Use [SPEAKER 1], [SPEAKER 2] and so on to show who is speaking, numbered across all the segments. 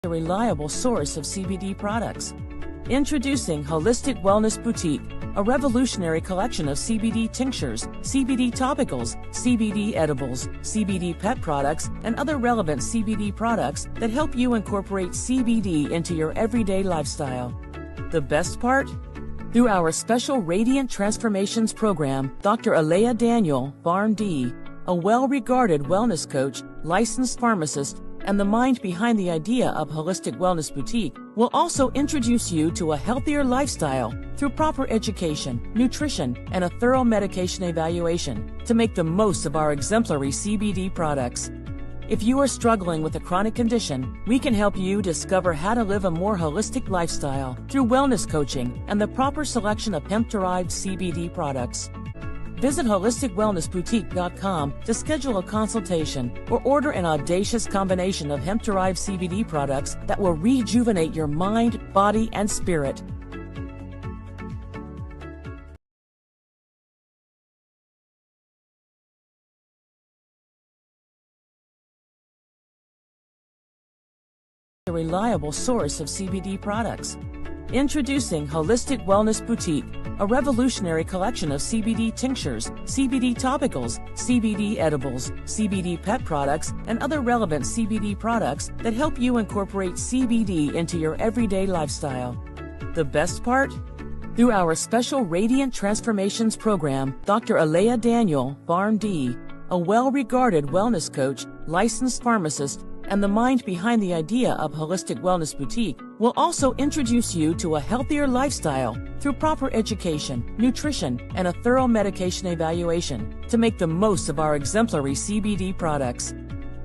[SPEAKER 1] A reliable source of CBD products. Introducing Holistic Wellness Boutique, a revolutionary collection of CBD tinctures, CBD topicals, CBD edibles, CBD pet products, and other relevant CBD products that help you incorporate CBD into your everyday lifestyle. The best part? Through our special Radiant Transformations program, Dr. Alea Daniel, PharmD, a well-regarded wellness coach, licensed pharmacist, and the mind behind the idea of Holistic Wellness Boutique, will also introduce you to a healthier lifestyle through proper education, nutrition, and a thorough medication evaluation to make the most of our exemplary CBD products. If you are struggling with a chronic condition, we can help you discover how to live a more holistic lifestyle through wellness coaching and the proper selection of hemp-derived CBD products. Visit holisticwellnessboutique.com to schedule a consultation or order an audacious combination of hemp-derived CBD products that will rejuvenate your mind, body, and spirit. A reliable source of CBD products. Introducing Holistic Wellness Boutique, a revolutionary collection of CBD tinctures, CBD topicals, CBD edibles, CBD pet products, and other relevant CBD products that help you incorporate CBD into your everyday lifestyle. The best part? Through our special Radiant Transformations program, Dr. Alea Daniel, PharmD, a well-regarded wellness coach, licensed pharmacist, and the mind behind the idea of Holistic Wellness Boutique, will also introduce you to a healthier lifestyle through proper education, nutrition, and a thorough medication evaluation to make the most of our exemplary CBD products.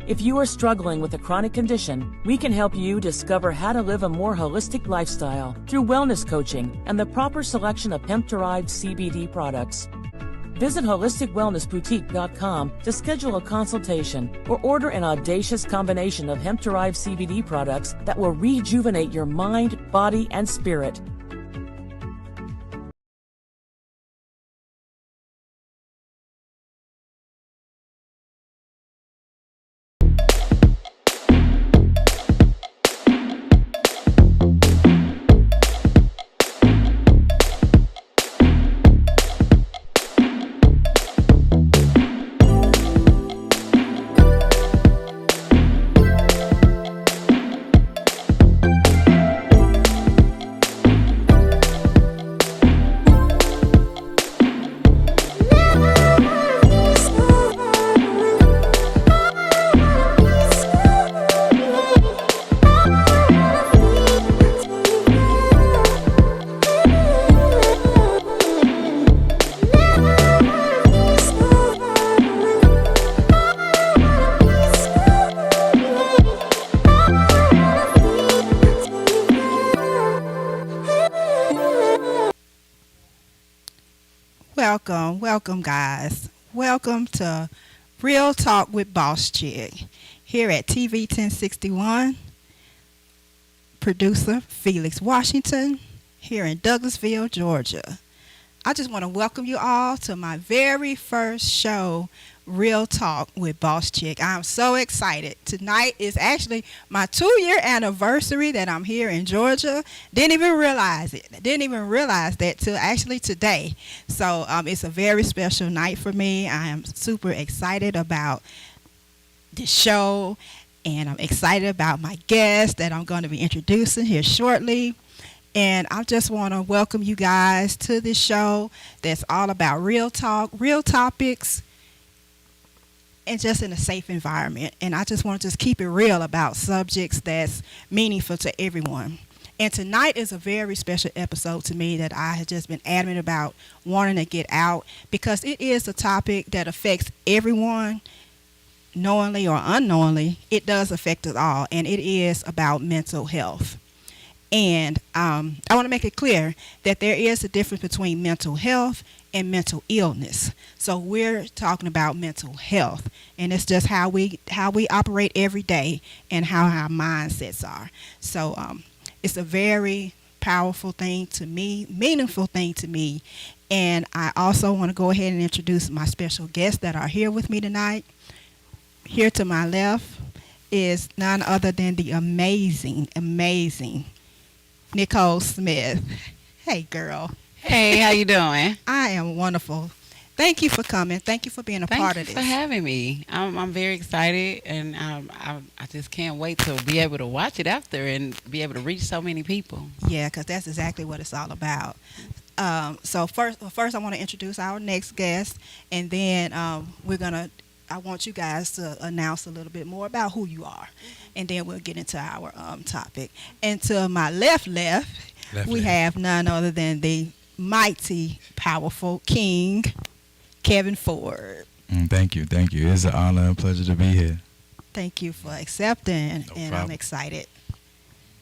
[SPEAKER 1] If you are struggling with a chronic condition, we can help you discover how to live a more holistic lifestyle through wellness coaching and the proper selection of hemp-derived CBD products. Visit holisticwellnessboutique.com to schedule a consultation or order an audacious combination of hemp-derived CBD products that will rejuvenate your mind, body, and spirit.
[SPEAKER 2] Welcome guys. Welcome to Real Talk with Boss Chick here at TV 1061. Producer Felix Washington here in Douglasville, Georgia. I just want to welcome you all to my very first show, Real Talk with Boss Chick. I'm so excited. Tonight is actually my 2-year anniversary that I'm here in Georgia. Didn't even realize it. Didn't even realize that till actually today. So it's a very special night for me. I am super excited about the show, and I'm excited about my guest that I'm going to be introducing here shortly. And I just want to welcome you guys to this show that's all about real talk, real topics, and just in a safe environment. And I just want to just keep it real about subjects that's meaningful to everyone. And tonight is a very special episode to me that I have just been adamant about wanting to get out, because it is a topic that affects everyone, knowingly or unknowingly. It does affect us all, and it is about mental health. And I want to make it clear that there is a difference between mental health and mental illness. So we're talking about mental health, and it's just how we operate every day and how our mindsets are. So it's a very powerful thing to me, meaningful thing to me. And I also want to go ahead and introduce my special guests that are here with me tonight. Here to my left is none other than the amazing, amazing Nicole Smith. Hey, girl.
[SPEAKER 3] Hey, how you doing?
[SPEAKER 2] I am wonderful. Thank you for coming. Thank you for being a part of this.
[SPEAKER 3] Thank you for having me. I'm very excited, and I just can't wait to be able to watch it after and be able to reach so many people.
[SPEAKER 2] Yeah, because that's exactly what it's all about. So first, I want to introduce our next guest, and then I want you guys to announce a little bit more about who you are, and then we'll get into our topic. And to my left, we have none other than the mighty, powerful King, Kevin Ford.
[SPEAKER 4] Thank you. It's an honor and pleasure to be here.
[SPEAKER 2] Thank you for accepting,
[SPEAKER 4] No
[SPEAKER 2] and
[SPEAKER 4] problem.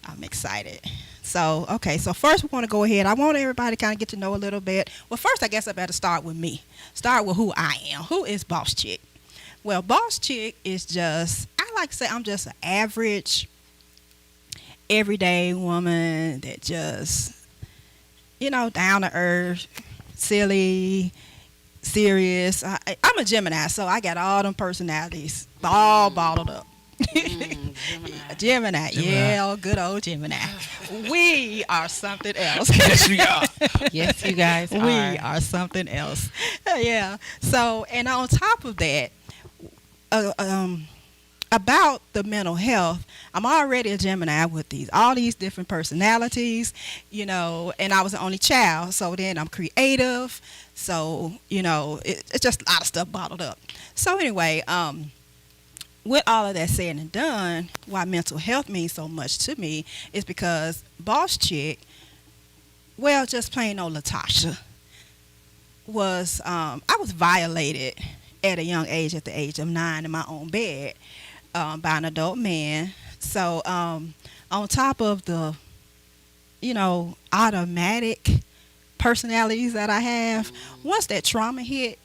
[SPEAKER 2] I'm excited. So, okay, so first we want to go ahead. I want everybody to kind of get to know a little bit. Well, first I guess I better start with me. Start with who I am. Who is Boss Chick? Well, Boss Chick is just, I like to say I'm just an average, everyday woman that just, down to earth, silly, serious. I'm a Gemini, so I got all them personalities all bottled up. Gemini. Yeah, good old Gemini. We are something else.
[SPEAKER 4] Yes, we are.
[SPEAKER 3] Yes, you guys are.
[SPEAKER 2] We are something else. Yeah. So, and on top of that, about the mental health, I'm already a Gemini with all these different personalities, and I was the only child, so then I'm creative, so it's just a lot of stuff bottled up. So anyway, with all of that said and done, why mental health means so much to me is because Boss Chick, well, just plain old Latasha, was I was violated at a young age, at the age of 9, in my own bed, by an adult man. So on top of the automatic personalities that I have, once that trauma hit,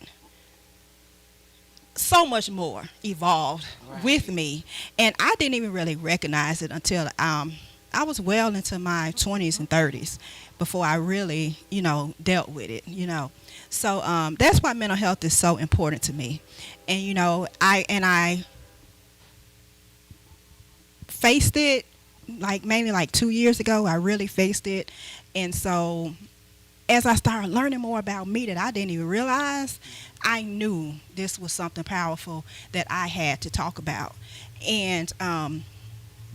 [SPEAKER 2] so much more evolved with me, and I didn't even really recognize it until I was well into my 20s and 30s before I really dealt with it. So that's why mental health is so important to me. And I faced it mainly 2 years ago. I really faced it. And so as I started learning more about me that I didn't even realize, I knew this was something powerful that I had to talk about. And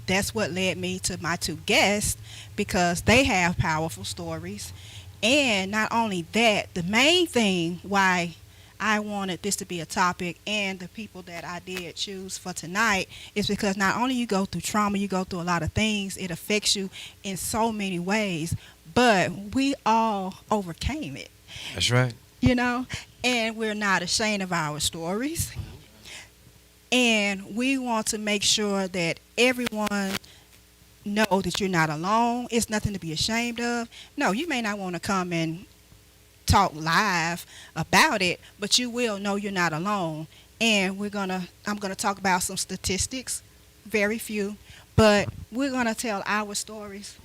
[SPEAKER 2] that's what led me to my two guests, because they have powerful stories. And not only that, the main thing why I wanted this to be a topic, and the people that I did choose for tonight, is because not only you go through trauma, you go through a lot of things, it affects you in so many ways, but we all overcame it.
[SPEAKER 4] That's right.
[SPEAKER 2] And we're not ashamed of our stories. And we want to make sure that everyone know that you're not alone. It's nothing to be ashamed of. No, you may not want to come and talk live about it, but you will know you're not alone. And I'm gonna talk about some statistics, very few, but we're gonna tell our stories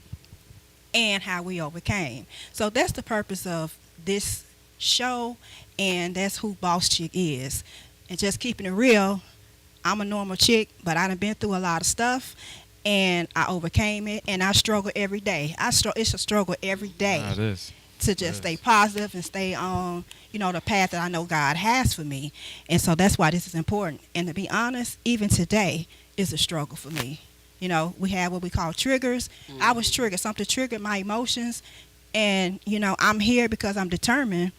[SPEAKER 2] and how we overcame. So that's the purpose of this show, and that's who Boss Chick is. And just keeping it real, I'm a normal chick, but I done been through a lot of stuff, and I overcame it, and I struggle every day. It's a struggle every day.
[SPEAKER 4] It is.
[SPEAKER 2] To just stay positive and stay on, the path that I know God has for me. And so that's why this is important. And to be honest, even today is a struggle for me. We have what we call triggers. Mm-hmm. I was triggered. Something triggered my emotions. And, I'm here because I'm determined,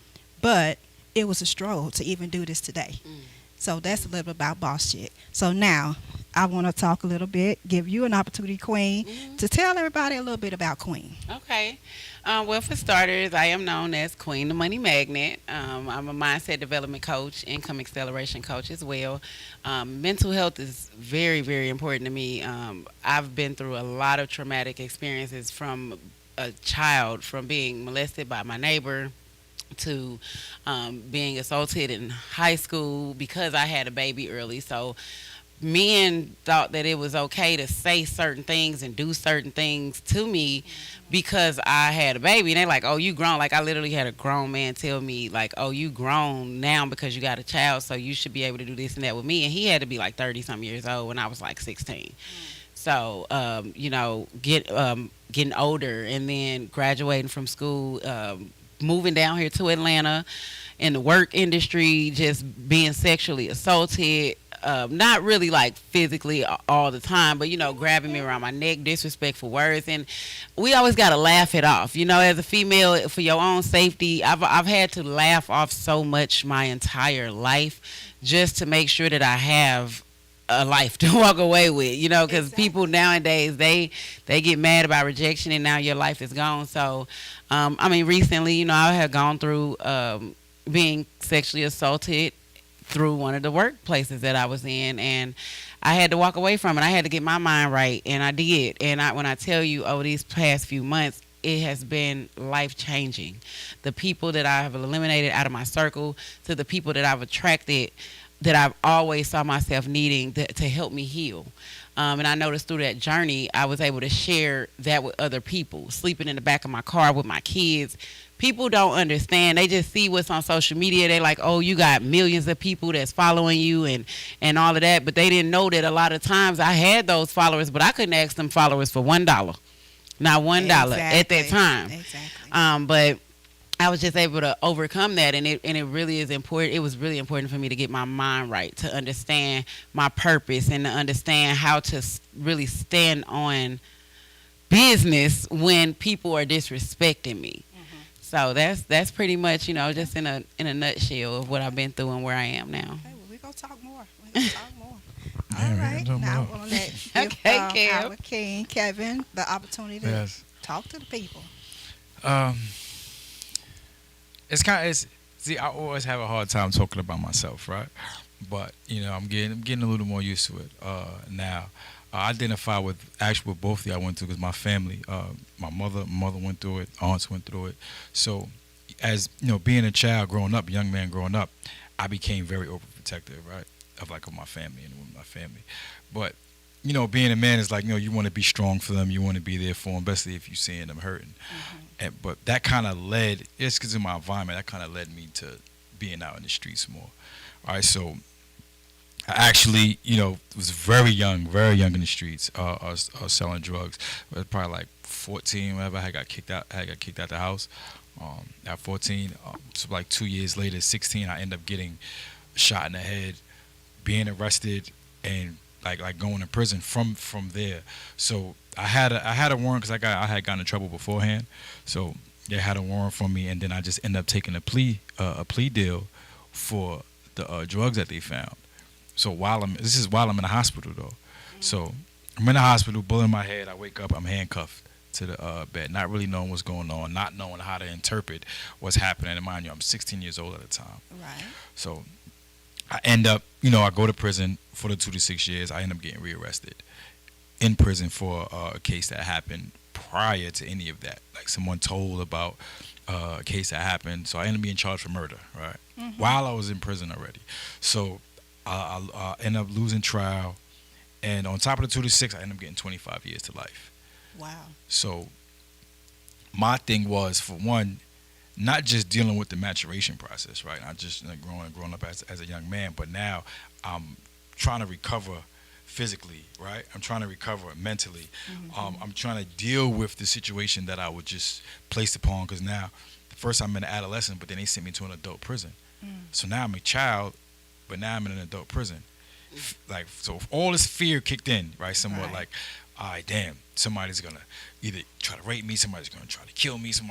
[SPEAKER 2] but it was a struggle to even do this today. Mm-hmm. So that's a little bit about Boss Chick. So now I want to talk a little bit, give you an opportunity, Queen, to tell everybody a little bit about Queen.
[SPEAKER 3] Okay. Well, for starters, I am known as Queen the Money Magnet. I'm a mindset development coach, income acceleration coach as well. Mental health is very, very important to me. I've been through a lot of traumatic experiences from a child, from being molested by my neighbor to being assaulted in high school because I had a baby early. So men thought that it was okay to say certain things and do certain things to me because I had a baby. And they're like, oh, you grown. Like, I literally had a grown man tell me, like, oh, you grown now because you got a child, so you should be able to do this and that with me. And he had to be like 30-some years old when I was like 16. So, getting older and then graduating from school, moving down here to Atlanta in the work industry, just being sexually assaulted, not really like physically all the time, but grabbing me around my neck, disrespectful words, and we always got to laugh it off. As a female, for your own safety, I've had to laugh off so much my entire life just to make sure that I have a life to walk away with, because
[SPEAKER 2] Exactly.
[SPEAKER 3] people nowadays, they get mad about rejection and now your life is gone. So, recently, I had gone through being sexually assaulted through one of the workplaces that I was in, and I had to walk away from it. I had to get my mind right, and I did. And when I tell you, over these past few months, it has been life-changing. The people that I have eliminated out of my circle to the people that I've attracted that I've always saw myself needing to help me heal. And I noticed through that journey, I was able to share that with other people. Sleeping in the back of my car with my kids. People don't understand. They just see what's on social media. They're like, oh, you got millions of people that's following you and all of that. But they didn't know that a lot of times I had those followers, but I couldn't ask them followers for $1. Not $1 at that time.
[SPEAKER 2] Exactly.
[SPEAKER 3] But I was just able to overcome that, and it really is important. It was really important for me to get my mind right, to understand my purpose, and to understand how to really stand on business when people are disrespecting me. So that's pretty much, just in a nutshell of what I've been through and where I am now.
[SPEAKER 2] Okay, well, we're going to talk more. We're going to talk more.
[SPEAKER 4] Yeah,
[SPEAKER 2] All
[SPEAKER 4] we
[SPEAKER 2] right.
[SPEAKER 4] can talk
[SPEAKER 2] Now,
[SPEAKER 4] more.
[SPEAKER 2] I want to let
[SPEAKER 3] Okay, Kev.
[SPEAKER 2] our king, Kevin, the opportunity to
[SPEAKER 4] Yes.
[SPEAKER 2] talk to the people.
[SPEAKER 4] It's kind of see. I always have a hard time talking about myself, right? But I'm getting a little more used to it now. I identify with both of you I went through because my family, my mother went through it, aunts went through it. So, as being a child growing up, young man growing up, I became very overprotective, right, of my family and with my family. But being a man is like you want to be strong for them, you want to be there for them, especially if you're seeing them hurting. But that kind of led, it's because of my environment, that kind of led me to being out in the streets more. All right, so I actually, was very young in the streets, selling drugs. I was probably like 14, whatever. I got kicked out the house at 14. So like 2 years later, 16, I ended up getting shot in the head, being arrested, and like going to prison from there. So I had a warrant because I had gotten in trouble beforehand. So they had a warrant for me, and then I just ended up taking a plea deal for the drugs that they found. So this is while I'm in the hospital though. So I'm in the hospital, bullet in my head. I wake up, I'm handcuffed to the bed, not really knowing what's going on, not knowing how to interpret what's happening. And mind you, I'm 16 years old at the time.
[SPEAKER 2] Right.
[SPEAKER 4] So I end up, I go to prison for the 2 to 6 years. I end up getting rearrested in prison for a case that happened prior to any of that. Like someone told about a case that happened. So I ended up being charged for murder, right? While I was in prison already. So I end up losing trial. And on top of the 2 to 6, I end up getting 25 years to life.
[SPEAKER 2] Wow.
[SPEAKER 4] So my thing was, for one, not just dealing with the maturation process, right? Not just growing up as a young man, but now I'm trying to recover physically, right? I'm trying to recover mentally. I'm trying to deal with the situation that I was just placed upon, because now, first I'm an adolescent, but then they sent me to an adult prison. So now I'm a child, but now I'm in an adult prison. So all this fear kicked in, right? Somewhat
[SPEAKER 2] Right.
[SPEAKER 4] like, all right, damn, somebody's gonna either try to rape me, somebody's gonna try to kill me, I'm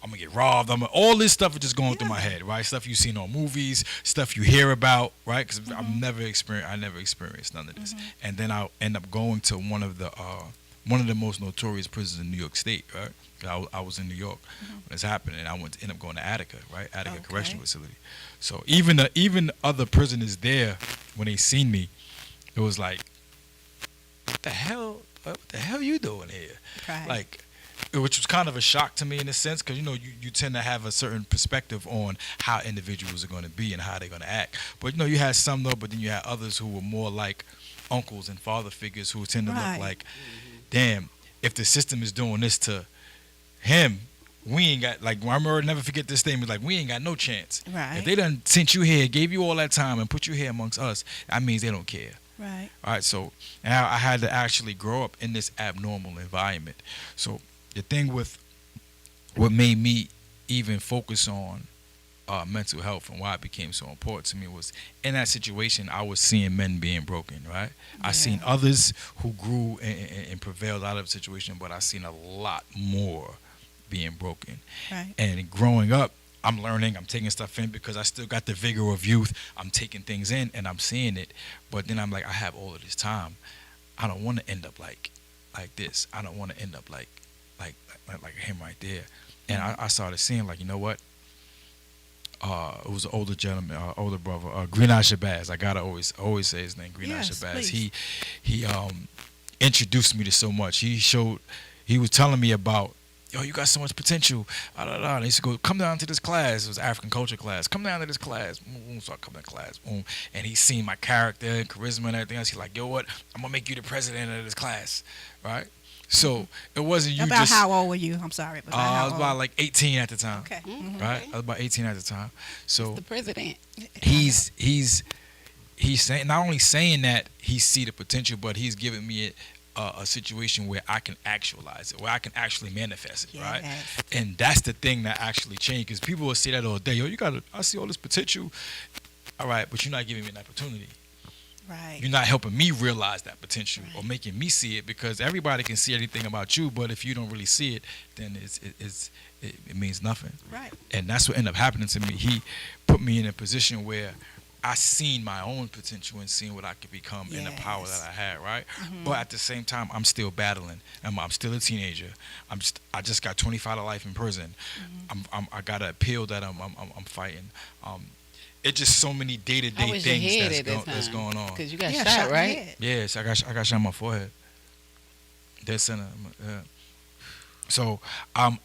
[SPEAKER 4] gonna get robbed. All this stuff is just going through my head, right? Stuff you've seen on movies, stuff you hear about, right? Because I never experienced none of this. And then I'll end up going to one of the most notorious prisons in New York State, right? 'Cause I was in New York when this happened, and I end up going to Attica, right? Attica
[SPEAKER 2] Okay.
[SPEAKER 4] Correctional Facility. So even other prisoners there, when they seen me, it was like, what the hell you doing here?
[SPEAKER 2] Right.
[SPEAKER 4] Like, which was kind of a shock to me in a sense, because you tend to have a certain perspective on how individuals are going to be and how they're going to act. But you had some though, but then you had others who were more like uncles and father figures who tend to
[SPEAKER 2] Right.
[SPEAKER 4] look like, damn, if the system is doing this to him, we ain't got, like, I remember, never forget this statement, like, we ain't got no chance.
[SPEAKER 2] Right.
[SPEAKER 4] If they done sent you here, gave you all that time and put you here amongst us, that means they don't care.
[SPEAKER 2] Right.
[SPEAKER 4] All right, so now I had to actually grow up in this abnormal environment. So the thing with what made me even focus on mental health and why it became so important to me was in that situation, I was seeing men being broken, right? I seen others who grew and prevailed out of the situation, but I seen a lot more being broken.
[SPEAKER 2] Right.
[SPEAKER 4] And growing up, I'm learning, I'm taking stuff in because I still got the vigor of youth. I'm taking things in and I'm seeing it. But then I'm like, I have all of this time. I don't want to end up like this. I don't want to end up like him right there. And I started seeing, like, you know what? It was an older gentleman, older brother, Greeneye Shabazz. I gotta always say his name, Greeneye
[SPEAKER 2] Yes,
[SPEAKER 4] Shabazz.
[SPEAKER 2] please.
[SPEAKER 4] He introduced me to so much. He was telling me about, yo, you got so much potential. And he used to go, come down to this class. It was African culture class. Come down to this class. So I come to class. And he seen my character and charisma and everything else. He's like, yo, what? I'm gonna make you the president of this class, right? So it wasn't you
[SPEAKER 2] About
[SPEAKER 4] just.
[SPEAKER 2] how old were you? I'm sorry. About
[SPEAKER 4] I
[SPEAKER 2] how
[SPEAKER 4] was about
[SPEAKER 2] old?
[SPEAKER 4] like 18 at the time.
[SPEAKER 2] Okay.
[SPEAKER 4] Right? I was about 18 at the time. So
[SPEAKER 3] The president.
[SPEAKER 4] he's saying, not only saying that he see the potential, but he's giving me a situation where I can actualize it, where I can actually manifest it, right?
[SPEAKER 2] Yes.
[SPEAKER 4] And that's the thing that actually changed, because people will say that all day, yo, I see all this potential, all right, but you're not giving me an opportunity.
[SPEAKER 2] Right.
[SPEAKER 4] You're not helping me realize that potential or making me see it, because everybody can see anything about you, but if you don't really see it, then it means nothing.
[SPEAKER 2] Right.
[SPEAKER 4] And that's what ended up happening to me. He put me in a position where I seen my own potential and seen what I could become and the power
[SPEAKER 2] Yes.
[SPEAKER 4] that I had, right? But at the same time, I'm still battling. I'm still a teenager. I just got 25 to life in prison. I got an appeal that I'm fighting. It's just so many
[SPEAKER 3] How
[SPEAKER 4] day-to-day
[SPEAKER 3] was your
[SPEAKER 4] things
[SPEAKER 3] head
[SPEAKER 4] that's going on.
[SPEAKER 3] Because you got
[SPEAKER 2] Yeah,
[SPEAKER 3] shot,
[SPEAKER 2] in
[SPEAKER 3] right?
[SPEAKER 2] the head.
[SPEAKER 4] Yes, I got shot in my forehead. Dead center. Yeah. So I'm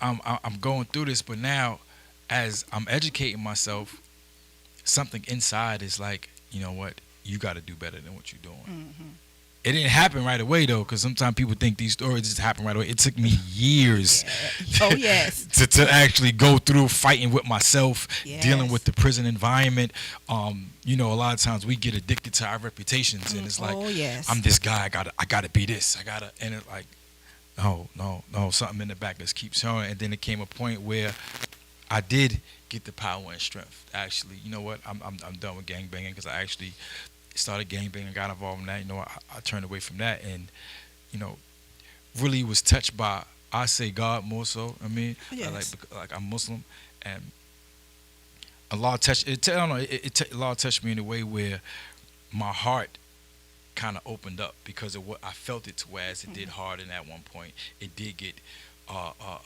[SPEAKER 4] going through this, but now as I'm educating myself, something inside is like, you know what, you got to do better than what you're doing. It didn't happen right away though, because sometimes people think these stories just happen right away. It took me years
[SPEAKER 2] Oh, yes.
[SPEAKER 4] to actually go through fighting with myself, dealing
[SPEAKER 2] Yes.
[SPEAKER 4] with the prison environment. You know, a lot of times we get addicted to our reputations, and it's like,
[SPEAKER 2] Oh, yes.
[SPEAKER 4] I'm this guy. I gotta be this. And it's like, no, something in the back just keeps showing. And then it came a point where I did get the power and strength. Actually, you know what? I'm done with gangbanging, because I actually started gangbanging, got involved in that. You know, I turned away from that, and you know, really was touched by, I say, God more so. I mean,
[SPEAKER 2] Yes.
[SPEAKER 4] like I'm Muslim, and Allah touched it. I don't know. Allah touched me in a way where my heart kind of opened up because of what I felt it to, whereas it did harden at one point. It did get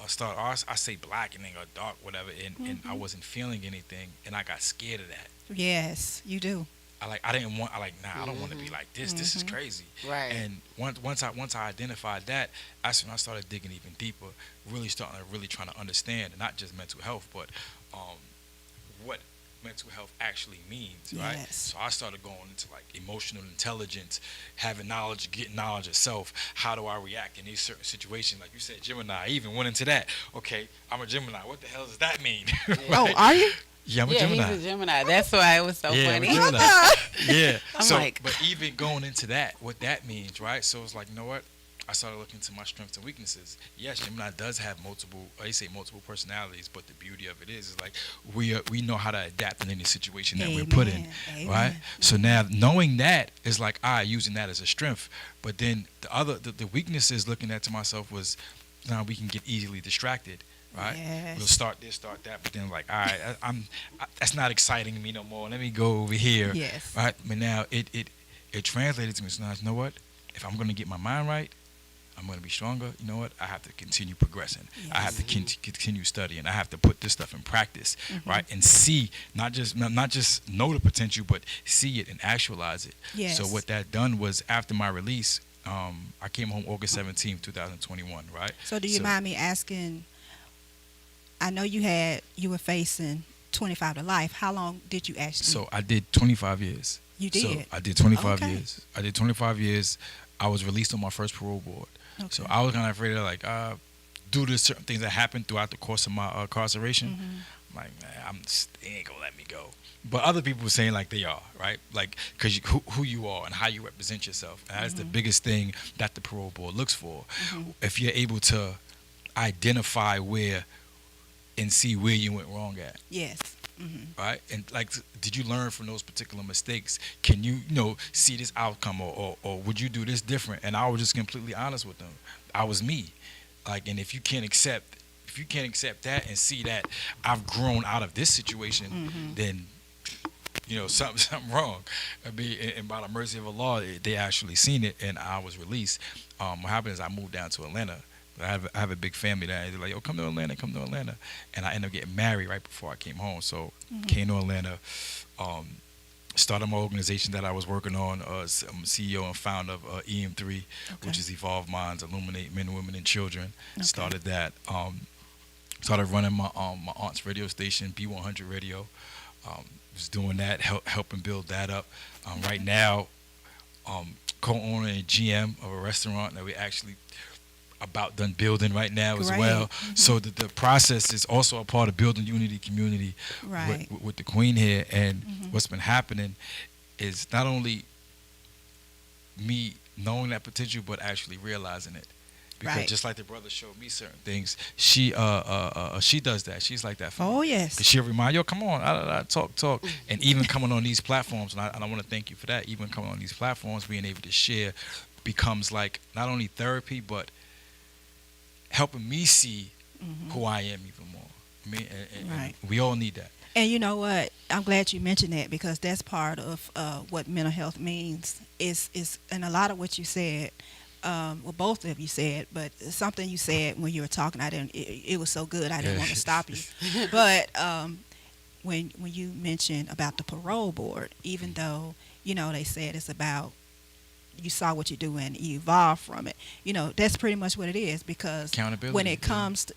[SPEAKER 4] start. I say blackening or dark, whatever, and I wasn't feeling anything, and I got scared of that.
[SPEAKER 2] Yes, you do.
[SPEAKER 4] I didn't want. I don't want to be like this. This is crazy.
[SPEAKER 3] Right.
[SPEAKER 4] And once I identified that, that's when I started digging even deeper, really trying to understand, and not just mental health, but what mental health actually means, right?
[SPEAKER 2] Yes.
[SPEAKER 4] So I started going into like emotional intelligence, having knowledge, getting knowledge of self. How do I react in these certain situations? Like you said, Gemini. I even went into that. Okay, I'm a Gemini. What the hell does that mean?
[SPEAKER 2] Oh, are you?
[SPEAKER 4] Yeah, I'm a
[SPEAKER 3] Yeah,
[SPEAKER 4] Gemini.
[SPEAKER 3] he's a Gemini. That's why it was so
[SPEAKER 4] Yeah, I'm a
[SPEAKER 3] funny.
[SPEAKER 4] Gemini. Yeah.
[SPEAKER 3] I'm
[SPEAKER 4] So,
[SPEAKER 3] like-
[SPEAKER 4] but even going into that, what that means, right? So it's like, you know what? I started looking into my strengths and weaknesses. Yes, Gemini does have multiple personalities, but the beauty of it is like we know how to adapt in any situation that we're put in,
[SPEAKER 2] Amen.
[SPEAKER 4] right? So now knowing that is like using that as a strength. But then the weaknesses, looking at to myself, was now we can get easily distracted. Right,
[SPEAKER 2] Yes.
[SPEAKER 4] we'll start this, start that, but then like, all right, that's not exciting me no more. Let me go over here.
[SPEAKER 2] Yes.
[SPEAKER 4] Right, but now it translated to me. So now, you know what? If I'm gonna get my mind right, I'm gonna be stronger. You know what? I have to continue progressing. I have to continue studying. I have to put this stuff in practice, right? And see, not just know the potential, but see it and actualize it.
[SPEAKER 2] Yes.
[SPEAKER 4] So what that done was, after my release, I came home August 17th, 2021. Right.
[SPEAKER 2] So do you mind me asking, I know you were facing 25 to life. How long did you actually?
[SPEAKER 4] So I did 25 years.
[SPEAKER 2] You
[SPEAKER 4] So
[SPEAKER 2] did.
[SPEAKER 4] I did 25
[SPEAKER 2] Okay.
[SPEAKER 4] years. I did 25 years. I was released on my first parole board. So
[SPEAKER 2] Okay.
[SPEAKER 4] I was kind of afraid of like, due to certain things that happened throughout the course of my incarceration,
[SPEAKER 2] Mm-hmm.
[SPEAKER 4] I'm like, man, they ain't gonna let me go. But other people were saying like they are, right? Like, because who you are and how you represent yourself. And that's the biggest thing that the parole board looks for. If you're able to identify where and see where you went wrong at.
[SPEAKER 2] Yes. Mm-hmm.
[SPEAKER 4] Right, and like, did you learn from those particular mistakes? Can you, see this outcome, or would you do this different? And I was just completely honest with them. I was me, like, and if you can't accept that and see that I've grown out of this situation, then something wrong. I mean, and by the mercy of Allah, they actually seen it, and I was released. What happened is I moved down to Atlanta. I have a big family that they're like, "Yo, come to Atlanta," and I ended up getting married right before I came home. So came to Atlanta, started my organization that I was working on. I'm CEO and founder of EM3, which is Evolve Minds, Illuminate Men, Women, and Children.
[SPEAKER 2] Okay.
[SPEAKER 4] Started that. Started running my aunt's radio station, B100 Radio. Was doing that, helping build that up. Right now, co-owner and GM of a restaurant that we actually about done building right now as
[SPEAKER 2] Great.
[SPEAKER 4] well. So the process is also a part of building unity community
[SPEAKER 2] Right.
[SPEAKER 4] with the Queen here. And what's been happening is not only me knowing that potential, but actually realizing it. Because
[SPEAKER 2] Right.
[SPEAKER 4] just like the brother showed me certain things, she does that. She's like that for me.
[SPEAKER 2] Oh, yes.
[SPEAKER 4] 'Cause she'll remind, yo, come on, talk. And even coming on these platforms, and I want to thank you for that, even coming on these platforms, being able to share becomes like not only therapy, but helping me see who I am even more. I mean, and
[SPEAKER 2] Right.
[SPEAKER 4] we all need that.
[SPEAKER 2] And you know what? I'm glad you mentioned that, because that's part of what mental health means. Is and a lot of what you said, well, both of you said, but something you said when you were talking, it was so good, I didn't want to stop you. But when you mentioned about the parole board, even though they said it's about, you saw what you do and you evolve from it, that's pretty much what it is. Because
[SPEAKER 4] Accountability,
[SPEAKER 2] when it
[SPEAKER 4] yeah.
[SPEAKER 2] comes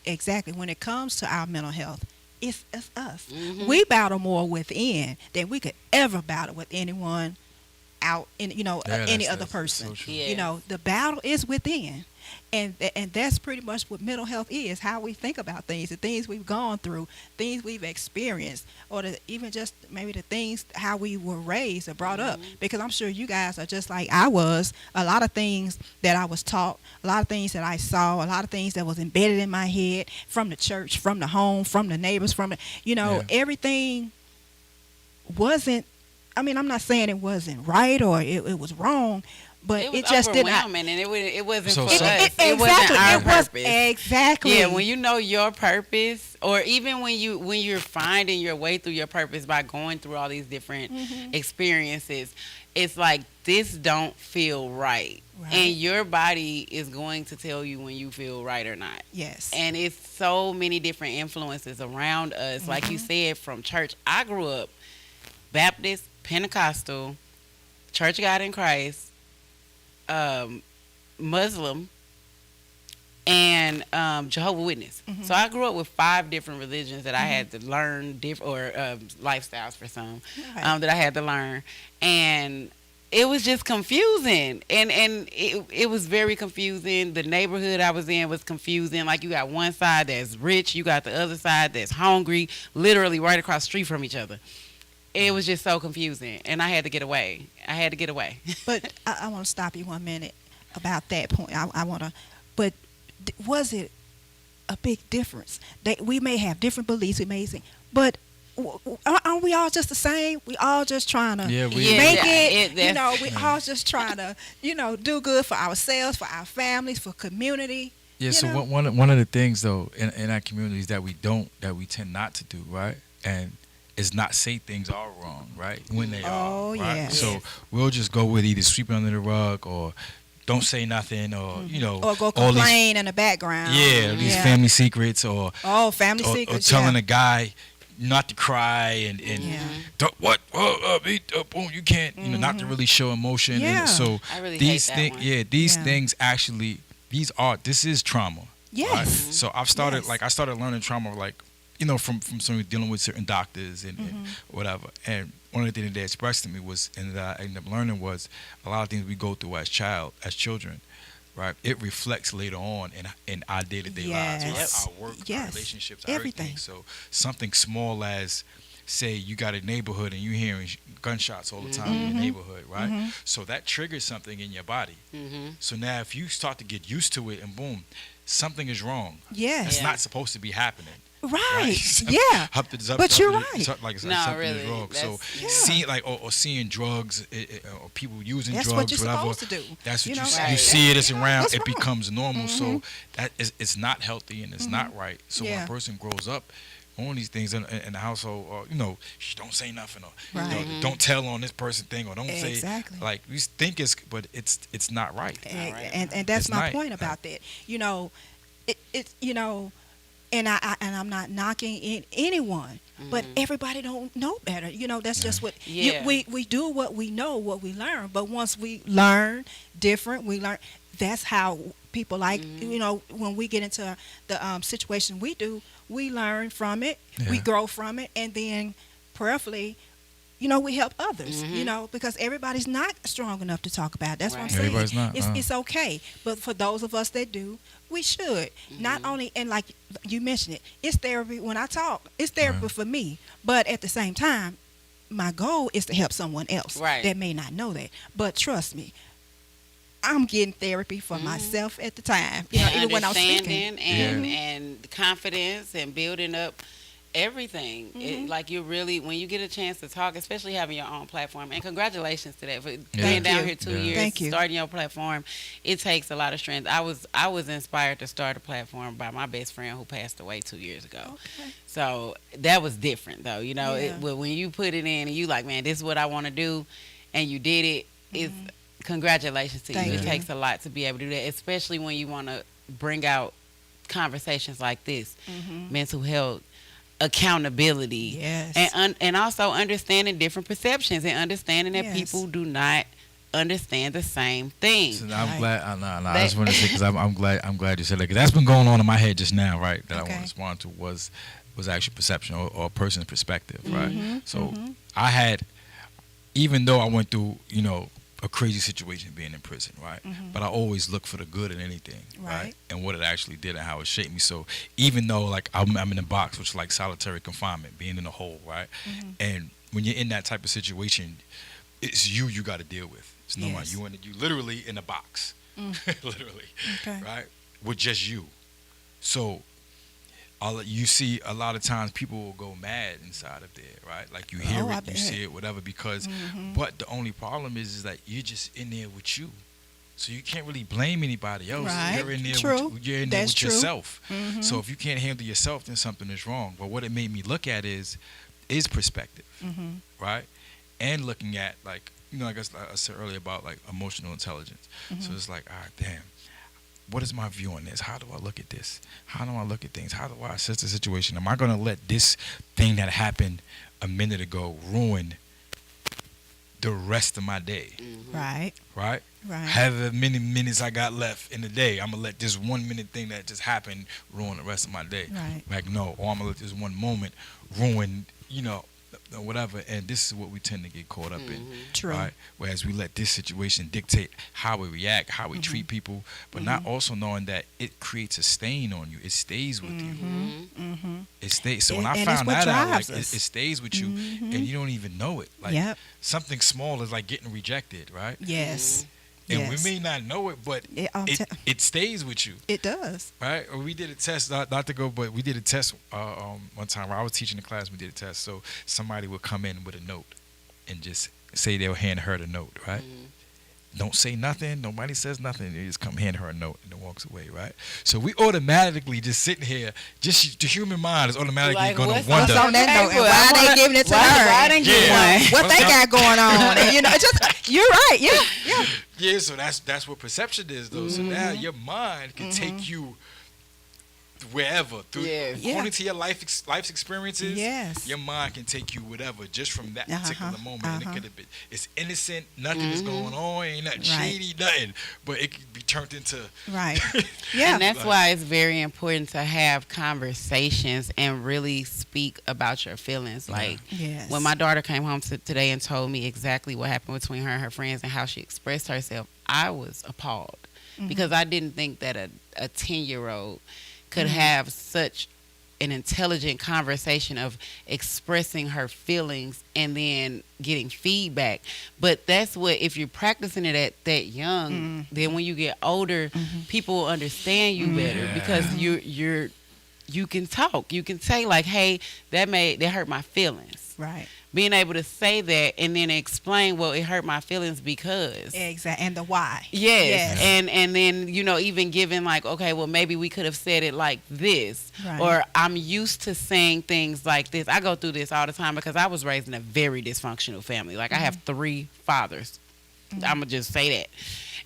[SPEAKER 2] when it comes to our mental health, it's us.
[SPEAKER 3] Mhm.
[SPEAKER 2] We battle more within than we could ever battle with anyone out in any other person.
[SPEAKER 4] so true.
[SPEAKER 3] Yeah.
[SPEAKER 2] The battle is within, and that's pretty much what mental health is. How we think about things, the things we've gone through, things we've experienced, or even just maybe the things how we were raised or brought up. Because I'm sure you guys are just like I was. A lot of things that I was taught, a lot of things that I saw, a lot of things that was embedded in my head from the church, from the home, from the neighbors, from the everything wasn't. I mean, I'm not saying it wasn't right or it was wrong, but
[SPEAKER 3] It was
[SPEAKER 2] just did not.
[SPEAKER 3] overwhelming, and it wasn't
[SPEAKER 4] So
[SPEAKER 3] for us.
[SPEAKER 4] sad.
[SPEAKER 3] It wasn't our purpose.
[SPEAKER 2] Exactly.
[SPEAKER 3] Yeah, when you know your purpose, or even when you're finding your way through your purpose by going through all these different experiences, it's like this don't feel right.
[SPEAKER 2] Right.
[SPEAKER 3] And your body is going to tell you when you feel right or not.
[SPEAKER 2] Yes.
[SPEAKER 3] And it's so many different influences around us. Like you said, from church. I grew up Baptist, Pentecostal, Church of God in Christ, Muslim, and Jehovah's Witness. So I grew up with 5 different religions that I had to learn, or lifestyles for some,
[SPEAKER 2] Right.
[SPEAKER 3] that I had to learn. And it was just confusing. And it was very confusing. The neighborhood I was in was confusing. Like, you got one side that's rich, you got the other side that's hungry, literally right across the street from each other. It was just so confusing, and I had to get away.
[SPEAKER 2] But I want to stop you 1 minute about that point. I want to, but was it a big difference? We may have different beliefs, we may say, but aren't we all just the same? We all just trying to
[SPEAKER 4] Yeah,
[SPEAKER 2] make
[SPEAKER 3] Yeah,
[SPEAKER 2] it. We all just trying to, do good for ourselves, for our families, for community.
[SPEAKER 4] Yeah,
[SPEAKER 2] you
[SPEAKER 4] so
[SPEAKER 2] know?
[SPEAKER 4] one of the things though in our communities that we tend not to do, right? And is not say things are wrong, right? When they
[SPEAKER 2] Oh,
[SPEAKER 4] are, right?
[SPEAKER 2] yeah.
[SPEAKER 4] So we'll just go with either sweeping under the rug or don't say nothing, or
[SPEAKER 2] Or go
[SPEAKER 4] all these,
[SPEAKER 2] complain in the background.
[SPEAKER 4] these family secrets, or
[SPEAKER 2] family
[SPEAKER 4] or
[SPEAKER 2] secrets.
[SPEAKER 4] telling
[SPEAKER 2] yeah.
[SPEAKER 4] a guy not to cry and
[SPEAKER 2] Yeah.
[SPEAKER 4] don't, what boom, you can't not to really show emotion.
[SPEAKER 2] Yeah.
[SPEAKER 4] And so
[SPEAKER 3] I really
[SPEAKER 4] these
[SPEAKER 3] hate that one.
[SPEAKER 4] these
[SPEAKER 2] Yeah.
[SPEAKER 4] things actually this is trauma.
[SPEAKER 2] Yes.
[SPEAKER 4] Right? So I started learning trauma from somebody dealing with certain doctors and whatever. And one of the things that they expressed to me was, and that I ended up learning, was a lot of things we go through as children, right? It reflects later on in our day-to-day lives,
[SPEAKER 2] Yes.
[SPEAKER 4] right? Our work, our
[SPEAKER 2] Yes.
[SPEAKER 4] relationships,
[SPEAKER 2] Everything.
[SPEAKER 4] everything. So something small as, say, you got a neighborhood and you hearing gunshots all the time in your neighborhood, right? So that triggers something in your body. So now if you start to get used to it and boom, something is wrong.
[SPEAKER 2] Yes.
[SPEAKER 4] It's not supposed to be happening.
[SPEAKER 2] Right.
[SPEAKER 4] Something-
[SPEAKER 2] Yeah. But you're right.
[SPEAKER 4] Like,
[SPEAKER 3] No,
[SPEAKER 4] something
[SPEAKER 3] really,
[SPEAKER 4] is wrong. So
[SPEAKER 3] that's-
[SPEAKER 4] seeing or seeing drugs or people using
[SPEAKER 2] That's
[SPEAKER 4] drugs,
[SPEAKER 2] what you're
[SPEAKER 4] whatever.
[SPEAKER 2] supposed to do.
[SPEAKER 4] That's what
[SPEAKER 2] You
[SPEAKER 4] you
[SPEAKER 2] know,
[SPEAKER 4] see.
[SPEAKER 3] right.
[SPEAKER 4] You see it, it's around.
[SPEAKER 2] What's
[SPEAKER 4] It
[SPEAKER 2] wrong?
[SPEAKER 4] becomes normal. So that is, it's not healthy and it's not right. So when
[SPEAKER 2] Yeah.
[SPEAKER 4] a person grows up on these things in the household, or shh, don't say nothing, or
[SPEAKER 2] Right.
[SPEAKER 4] don't tell on this person thing, or don't
[SPEAKER 2] Exactly.
[SPEAKER 4] say, like, we think but it's not right.
[SPEAKER 2] And that's
[SPEAKER 4] It's
[SPEAKER 2] my
[SPEAKER 4] not.
[SPEAKER 2] point about that. It's and I'm not knocking anyone, but everybody don't know better. That's just what
[SPEAKER 3] Yeah.
[SPEAKER 2] we do, what we know, what we learn. But once we learn different, we learn. That's how people when we get into the situation we do, we learn from it, we
[SPEAKER 4] Yeah.
[SPEAKER 2] grow from it, and then prayerfully, we help others. Because everybody's not strong enough to talk about it. That's what I'm
[SPEAKER 3] Right.
[SPEAKER 2] saying.
[SPEAKER 4] Everybody's not,
[SPEAKER 2] It's okay, but for those of us that do, we should not only, and like you mentioned it's therapy. When I talk, it's therapy for me, but at the same time, my goal is to help someone else
[SPEAKER 3] Right.
[SPEAKER 2] that may not know that. But trust me, I'm getting therapy for myself at the time. Even when I'm speaking.
[SPEAKER 3] understanding and confidence and building up everything. Like you really, when you get a chance to talk, especially having your own platform, and congratulations to that for being down here 2 years,
[SPEAKER 2] Thank you.
[SPEAKER 3] starting your platform. It takes a lot of strength. I was inspired to start a platform by my best friend who passed away 2 years ago.
[SPEAKER 2] Okay.
[SPEAKER 3] So that was different though,
[SPEAKER 2] Yeah.
[SPEAKER 3] when you put it in and you like, man, this is what I want to do, and you did it, it's congratulations to
[SPEAKER 2] Thank
[SPEAKER 3] you. It
[SPEAKER 2] you.
[SPEAKER 3] takes a lot to be able to do that, especially when you want to bring out conversations like this, mental health, accountability,
[SPEAKER 2] Yes.
[SPEAKER 3] and also understanding different perceptions and understanding that
[SPEAKER 2] Yes.
[SPEAKER 3] people do not understand the same thing.
[SPEAKER 4] So I'm
[SPEAKER 2] Right.
[SPEAKER 4] glad. I just want to say, because I'm glad you said that, because that's been going on in my head just now, right? That I want
[SPEAKER 2] Okay.
[SPEAKER 4] to respond to was actually perception or a person's perspective, right?
[SPEAKER 2] Mm-hmm.
[SPEAKER 4] So I had, even though I went through, a crazy situation being in prison, right? But I always look for the good in anything, right?
[SPEAKER 2] Right.
[SPEAKER 4] And what it actually did and how it shaped me. So even though like I'm in a box, which is like solitary confinement, being in a hole, right? And when you're in that type of situation, it's you got to deal with. It's no one.
[SPEAKER 2] Yes.
[SPEAKER 4] You literally in a box, literally,
[SPEAKER 2] Okay.
[SPEAKER 4] right? With just you. So you see a lot of times people will go mad inside of there, right? Like you hear
[SPEAKER 2] Oh, I
[SPEAKER 4] it, you
[SPEAKER 2] bet.
[SPEAKER 4] see it, whatever, because, but the only problem is that you're just in there with you. So you can't really blame anybody else.
[SPEAKER 2] Right.
[SPEAKER 4] You're in there
[SPEAKER 2] True.
[SPEAKER 4] you're in there
[SPEAKER 2] That's
[SPEAKER 4] with
[SPEAKER 2] true.
[SPEAKER 4] yourself. So if you can't handle yourself, then something is wrong. But what it made me look at is perspective, right? And looking at like, I guess I said earlier about like emotional intelligence. So it's like, all right, damn. What is my view on this? How do I look at this? How do I look at things? How do I assess the situation? Am I going to let this thing that happened a minute ago ruin the rest of my day?
[SPEAKER 2] Right.
[SPEAKER 4] Right?
[SPEAKER 2] Right.
[SPEAKER 4] However many minutes I got left in the day, I'm going to let this 1 minute thing that just happened ruin the rest of my day.
[SPEAKER 2] Right.
[SPEAKER 4] Like, no. Or I'm going to let this one moment ruin, whatever. And this is what we tend to get caught up in.
[SPEAKER 2] True.
[SPEAKER 4] Right? Whereas we let this situation dictate how we react, how we treat people, but not also knowing that it creates a stain on you. It stays with you. It stays. So when I
[SPEAKER 2] And it's
[SPEAKER 4] found
[SPEAKER 2] what
[SPEAKER 4] that out, like
[SPEAKER 2] drives us.
[SPEAKER 4] it stays with you, and you don't even know it. Like
[SPEAKER 2] Yep.
[SPEAKER 4] something small is like getting rejected, right?
[SPEAKER 2] Yes.
[SPEAKER 4] And
[SPEAKER 2] Yes.
[SPEAKER 4] we may not know it, but
[SPEAKER 2] I'll
[SPEAKER 4] it,
[SPEAKER 2] tell-
[SPEAKER 4] it stays with you,
[SPEAKER 2] It does.
[SPEAKER 4] right? Or we did a test, not to go, but we did a test one time where I was teaching the class. We did a test, so somebody would come in with a note and just say they'll hand her the note, right? Don't say nothing. Nobody says nothing. They just come hand her a note and then walks away, right? So we automatically just sitting here, just the human mind is automatically
[SPEAKER 3] Like,
[SPEAKER 4] going
[SPEAKER 3] what's
[SPEAKER 4] to wonder.
[SPEAKER 2] on that note? And
[SPEAKER 3] paper?
[SPEAKER 2] why
[SPEAKER 3] I
[SPEAKER 2] they
[SPEAKER 3] wanna-
[SPEAKER 2] giving it to
[SPEAKER 3] why
[SPEAKER 2] her?
[SPEAKER 3] I didn't get
[SPEAKER 4] Yeah.
[SPEAKER 3] one.
[SPEAKER 2] What they got going on? And, it's just, you're right. Yeah.
[SPEAKER 4] Yeah, so that's what perception is, though. So now your mind can take you wherever,
[SPEAKER 3] Yes.
[SPEAKER 4] according to your life's experiences.
[SPEAKER 2] Yes.
[SPEAKER 4] Your mind can take you whatever just from that particular moment. And it could have been, it's innocent, nothing is going on, ain't nothing shady, nothing, but it could be turned into
[SPEAKER 2] Right. Yeah.
[SPEAKER 3] And that's why it's very important to have conversations and really speak about your feelings. Like
[SPEAKER 2] Yes.
[SPEAKER 3] when my daughter came home today and told me exactly what happened between her and her friends and how she expressed herself, I was appalled because I didn't think that a 10-year-old could have such an intelligent conversation of expressing her feelings and then getting feedback. But that's what, if you're practicing it at that young, then when you get older, people will understand you better because you can talk. You can say like, hey, that hurt my feelings.
[SPEAKER 2] Right.
[SPEAKER 3] Being able to say that and then explain, well, it hurt my feelings because.
[SPEAKER 2] Exactly. And the why.
[SPEAKER 3] Yes. And then, even giving like, okay, well, maybe we could have said it like this.
[SPEAKER 2] Right.
[SPEAKER 3] Or I'm used to saying things like this. I go through this all the time because I was raised in a very dysfunctional family. Like I have 3 fathers. I'm going to just say that.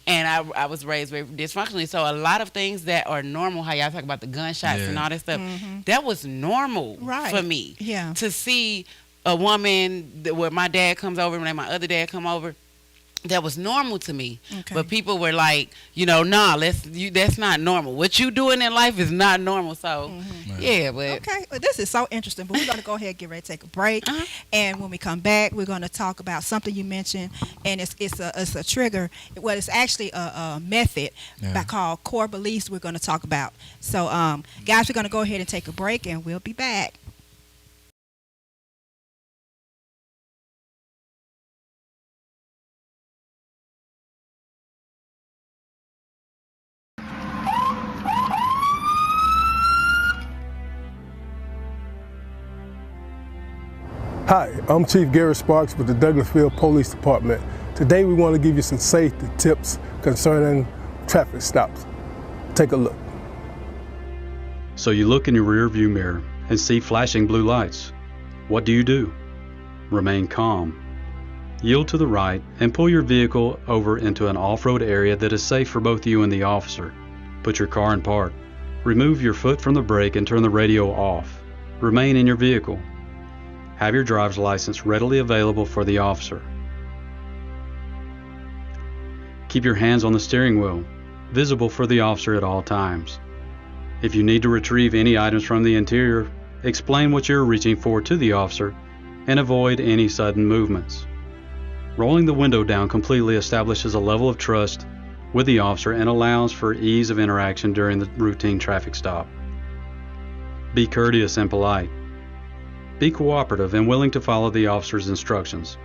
[SPEAKER 3] And I was raised very dysfunctionally. So a lot of things that are normal, how y'all talk about the gunshots and all that stuff, that was normal for me.
[SPEAKER 2] Yeah.
[SPEAKER 3] To see a woman where my dad comes over and then my other dad come over, that was normal to me.
[SPEAKER 2] Okay.
[SPEAKER 3] But people were like, nah, that's not normal. What you doing in life is not normal. So, yeah, but.
[SPEAKER 2] Okay, well, this is so interesting, but we're going to go ahead and get ready to take a break. And when we come back, we're going to talk about something you mentioned, and it's a trigger. Well, it's actually a method called core beliefs we're going to talk about. So, guys, we're going to go ahead and take a break, and we'll be back.
[SPEAKER 5] Hi, I'm Chief Gary Sparks with the Douglasville Police Department. Today we want to give you some safety tips concerning traffic stops. Take a look.
[SPEAKER 6] So you look in your rear view mirror and see flashing blue lights. What do? Remain calm. Yield to the right and pull your vehicle over into an off-road area that is safe for both you and the officer. Put your car in park. Remove your foot from the brake and turn the radio off. Remain in your vehicle. Have your driver's license readily available for the officer. Keep your hands on the steering wheel, visible for the officer at all times. If you need to retrieve any items from the interior, explain what you're reaching for to the officer and avoid any sudden movements. Rolling the window down completely establishes a level of trust with the officer and allows for ease of interaction during the routine traffic stop. Be courteous and polite. Be cooperative and willing to follow the officer's instructions.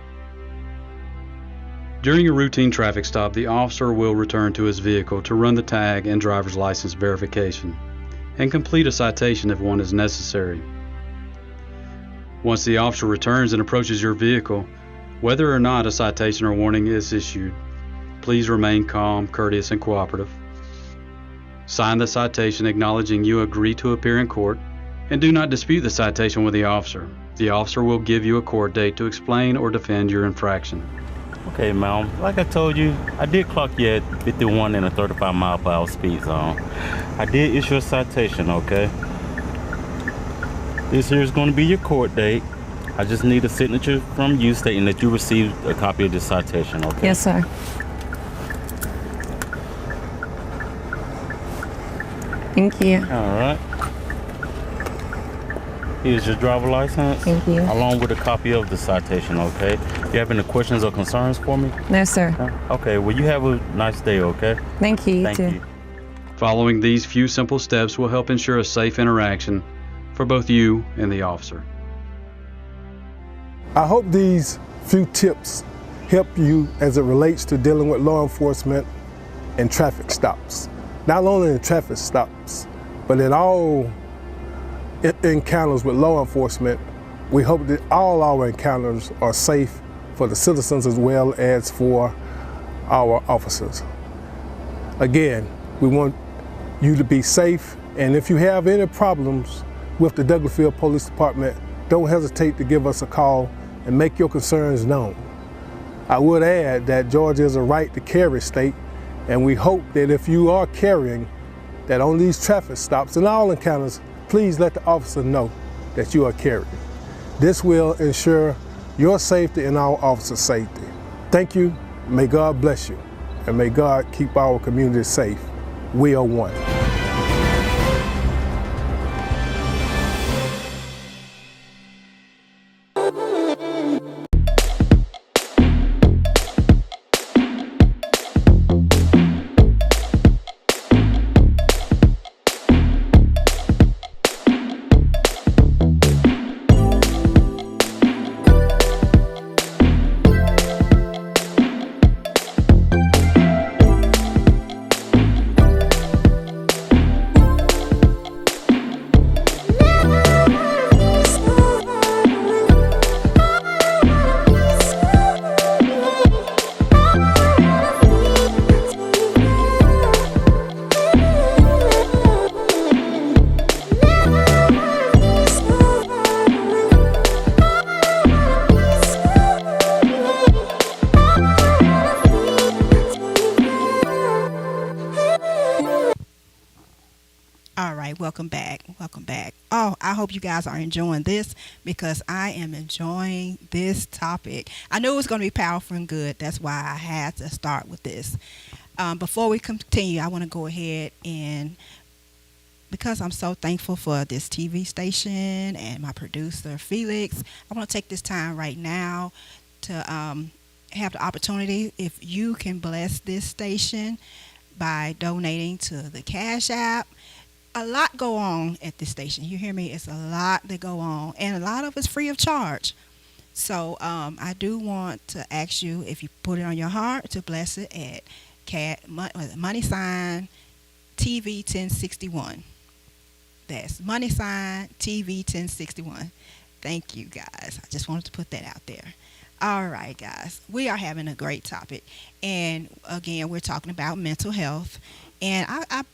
[SPEAKER 6] During a routine traffic stop, the officer will return to his vehicle to run the tag and driver's license verification and complete a citation if one is necessary. Once the officer returns and approaches your vehicle, whether or not a citation or warning is issued, please remain calm, courteous, and cooperative. Sign the citation acknowledging you agree to appear in court, and do not dispute the citation with the officer. The officer will give you a court date to explain or defend your infraction.
[SPEAKER 7] Okay, ma'am. Like I told you, I did clock you at 51 in a 35 mile per hour speed zone. I did issue a citation, okay? This here is going to be your court date. I just need a signature from you stating that you received a copy of this citation, okay?
[SPEAKER 8] Yes, sir. Thank you.
[SPEAKER 7] All right. Here's your driver license.
[SPEAKER 8] Thank you.
[SPEAKER 7] Along with a copy of the citation, okay? Do you have any questions or concerns for me?
[SPEAKER 8] No, sir.
[SPEAKER 7] Okay, well, you have a nice day, okay?
[SPEAKER 8] Thank you.
[SPEAKER 7] Thank you.
[SPEAKER 6] Following these few simple steps will help ensure a safe interaction for both you and the officer.
[SPEAKER 5] I hope these few tips help you as it relates to dealing with law enforcement and traffic stops. Not only in traffic stops, but in all encounters with law enforcement. We hope that all our encounters are safe for the citizens as well as for our officers. Again, we want you to be safe, and if you have any problems with the Douglasville Police Department, don't hesitate to give us a call and make your concerns known. I would add that Georgia is a right to carry state, and we hope that if you are carrying, that on these traffic stops and all encounters, please let the officer know that you are carrying. This will ensure your safety and our officers' safety. Thank you, may God bless you, and may God keep our community safe. We are one.
[SPEAKER 2] Welcome back. Welcome back. Oh, I hope you guys are enjoying this because I am enjoying this topic. I knew it was going to be powerful and good. That's why I had to start with this. Before we continue, I want to go ahead and, because I'm so thankful for this TV station and my producer, Felix, I want to take this time right now to have the opportunity, if you can bless this station by donating to the Cash App. A lot go on at this station. You hear me? It's a lot that go on, and a lot of it's free of charge. So I do want to ask you, if you put it on your heart, to bless it at money sign TV 1061. That's money sign TV 1061. Thank you, guys. I just wanted to put that out there. All right, guys. We are having a great topic, and again, we're talking about mental health. And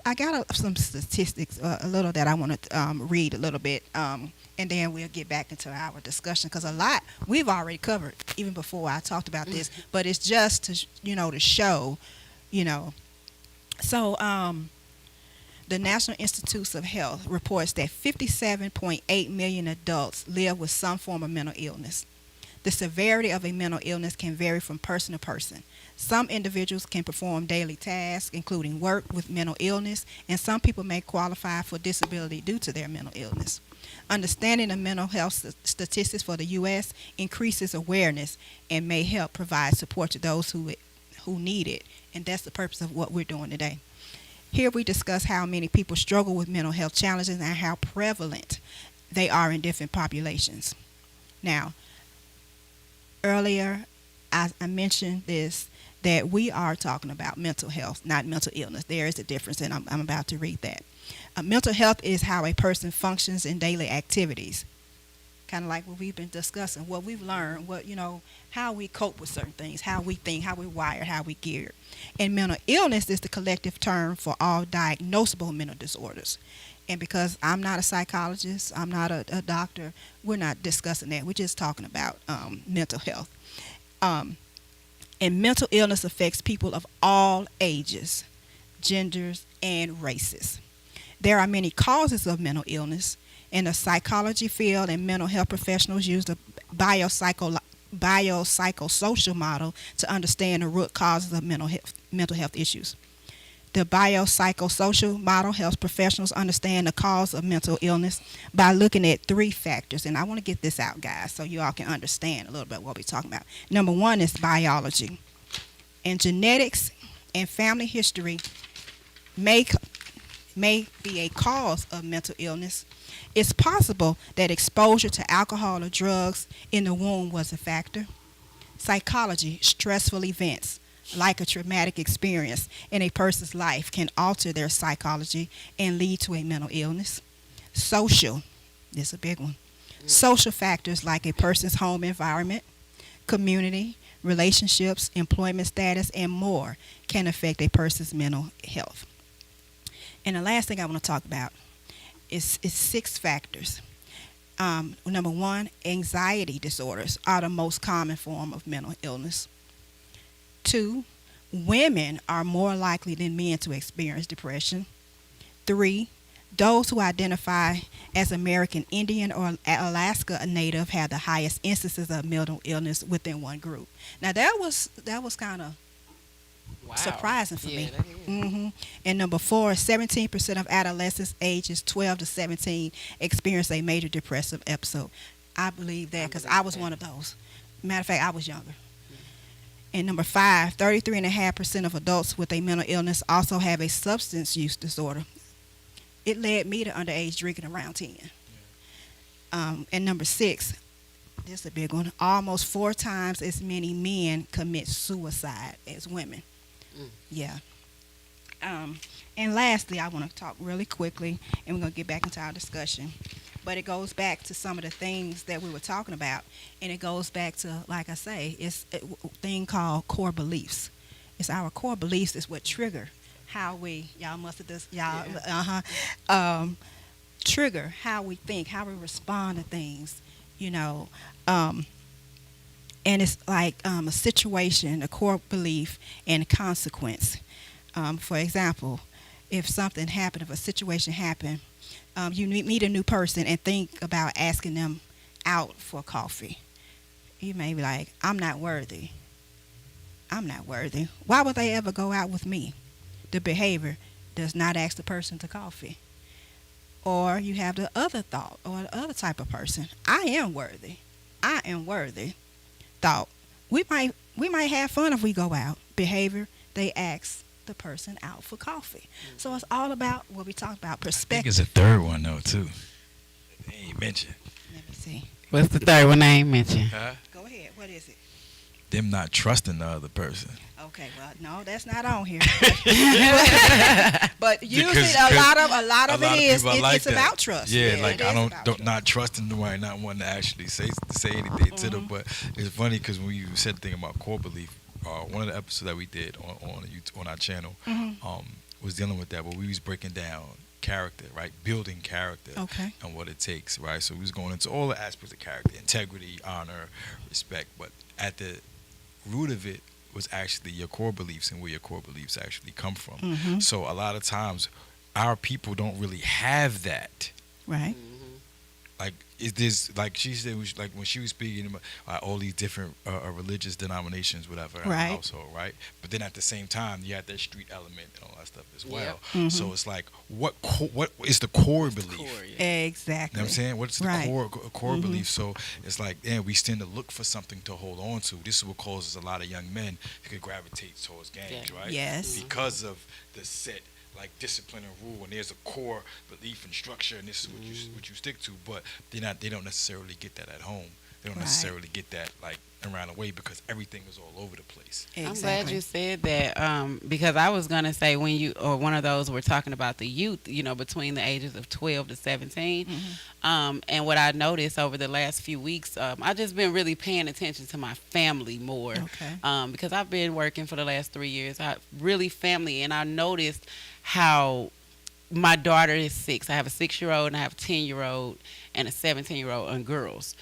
[SPEAKER 2] I got some statistics, a little that I want to read a little bit, and then we'll get back into our discussion, because a lot we've already covered even before I talked about this, but it's just to to show, So the National Institutes of Health reports that 57.8 million adults live with some form of mental illness. The severity of a mental illness can vary from person to person. Some individuals can perform daily tasks, including work, with mental illness, and some people may qualify for disability due to their mental illness. Understanding the mental health statistics for the U.S. increases awareness and may help provide support to those who need it, and that's the purpose of what we're doing today. Here we discuss how many people struggle with mental health challenges and how prevalent they are in different populations. Now, earlier I mentioned this, that we are talking about mental health, not mental illness. There is a difference, and I'm about to read that. Mental health is how a person functions in daily activities, kind of like what we've been discussing, what we've learned, how we cope with certain things, how we think, how we wired, how we geared. And mental illness is the collective term for all diagnosable mental disorders. And because I'm not a psychologist, I'm not a doctor, we're not discussing that. We're just talking about mental health. And mental illness affects people of all ages, genders, and races. There are many causes of mental illness. In the psychology field, and mental health professionals use the biopsychosocial model to understand the root causes of mental health issues. The biopsychosocial model helps professionals understand the cause of mental illness by looking at 3 factors. And I want to get this out, guys, so you all can understand a little bit what we're talking about. Number 1 is biology. And genetics and family history may be a cause of mental illness. It's possible that exposure to alcohol or drugs in the womb was a factor. Psychology, stressful events, like a traumatic experience in a person's life, can alter their psychology and lead to a mental illness. Social, this is a big one. Social factors like a person's home environment, community, relationships, employment status, and more can affect a person's mental health. And the last thing I want to talk about is 6 factors. Number 1, anxiety disorders are the most common form of mental illness. 2, women are more likely than men to experience depression. 3, those who identify as American Indian or Alaska Native have the highest instances of mental illness within one group. Now that was kind of
[SPEAKER 3] Wow.
[SPEAKER 2] surprising for me.
[SPEAKER 3] That is.
[SPEAKER 2] And number 4, 17% of adolescents ages 12 to 17 experience a major depressive episode. I believe that because I was one of those. Matter of fact, I was younger. And number 5, 33.5% of adults with a mental illness also have a substance use disorder. It led me to underage drinking around 10. And number 6, this is a big one, almost 4 times as many men commit suicide as women. Yeah. And lastly, I want to talk really quickly, and we're going to get back into our discussion. But it goes back to some of the things that we were talking about, and it goes back to, like I say, it's a thing called core beliefs. It's our core beliefs is what trigger how we, y'all must have this, y'all, trigger how we think, how we respond to things, you know. And it's like a situation, a core belief, and a consequence. For example, if something happened, if a situation happened, you meet a new person and think about asking them out for coffee. You may be like, I'm not worthy. I'm not worthy. Why would they ever go out with me? The behavior does not ask the person to coffee. Or you have the other thought or the other type of person. I am worthy. I am worthy. Thought. We might have fun if we go out. Behavior, they ask the person out for coffee. So it's all about what we talked about,
[SPEAKER 4] I think
[SPEAKER 2] perspective.
[SPEAKER 4] it's a third one though too. They ain't mentioned.
[SPEAKER 2] Let me see.
[SPEAKER 3] What's the third one I ain't mentioned?
[SPEAKER 4] Huh?
[SPEAKER 2] Go ahead. What is it?
[SPEAKER 4] Them not trusting the other person.
[SPEAKER 2] Okay, well, no, that's not on here. But usually
[SPEAKER 4] Because-
[SPEAKER 2] a lot of it is
[SPEAKER 4] people like
[SPEAKER 2] it's
[SPEAKER 4] that.
[SPEAKER 2] about trust.
[SPEAKER 4] Yeah,
[SPEAKER 2] it
[SPEAKER 4] like
[SPEAKER 2] is
[SPEAKER 4] I don't
[SPEAKER 2] about trust.
[SPEAKER 4] not trusting nobody, not wanting to actually say anything to them. But it's funny because when you said the thing about core belief, one of the episodes that we did on our channel was dealing with that, where we was breaking down character, right? Building character
[SPEAKER 2] Okay.
[SPEAKER 4] and what it takes, right? So we was going into all the aspects of character, integrity, honor, respect, but at the root of it was actually your core beliefs and where your core beliefs actually come from. So a lot of times our people don't really have that.
[SPEAKER 2] Right.
[SPEAKER 4] Like, is this, like she said, like when she was speaking about all these different religious denominations, whatever, in our
[SPEAKER 2] Right.
[SPEAKER 4] household, right? But then at the same time, you have that street element and all that stuff as well.
[SPEAKER 2] Mhm.
[SPEAKER 4] So it's like, what is the core belief?
[SPEAKER 2] Exactly.
[SPEAKER 4] You know what I'm saying? What's the
[SPEAKER 2] Right.
[SPEAKER 4] core belief? So it's like, we tend to look for something to hold on to. This is what causes a lot of young men to gravitate towards gangs,
[SPEAKER 3] Yeah.
[SPEAKER 4] right?
[SPEAKER 2] Yes.
[SPEAKER 4] Because of the set, like, discipline and rule, and there's a core belief and structure, and this is what you stick to. But they don't necessarily get that at home. They don't
[SPEAKER 2] Right.
[SPEAKER 4] necessarily get that like around the way because everything is all over the place.
[SPEAKER 2] Exactly.
[SPEAKER 3] I'm glad you said that because I was going to say when you or one of those were talking about the youth, between the ages of 12 to 17. And what I noticed over the last few weeks, I've just been really paying attention to my family more.
[SPEAKER 2] Okay.
[SPEAKER 3] Because I've been working for the last 3 years. And I noticed how my daughter is 6. I have a 6-year-old and I have a 10-year-old and a 17-year-old and girls.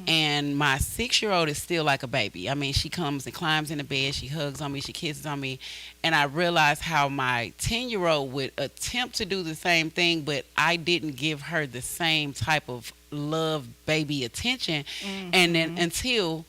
[SPEAKER 3] And my 6-year-old is still like a baby. I mean, she comes and climbs in the bed, she hugs on me, she kisses on me. And I realized how my 10-year-old would attempt to do the same thing, but I didn't give her the same type of love, baby attention. And then until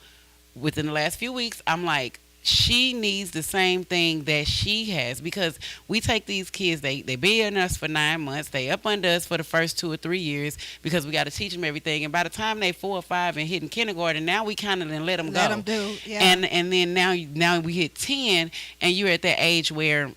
[SPEAKER 3] within the last few weeks, I'm like, she needs the same thing that she has, because we take these kids, they be in us for 9 months, they up under us for the first 2 or 3 years because we got to teach them everything, and by the time they 4 or 5 and hitting kindergarten, now we kind of let them go.
[SPEAKER 2] Let them do. Yeah.
[SPEAKER 3] And then now we hit 10, and you're at that age where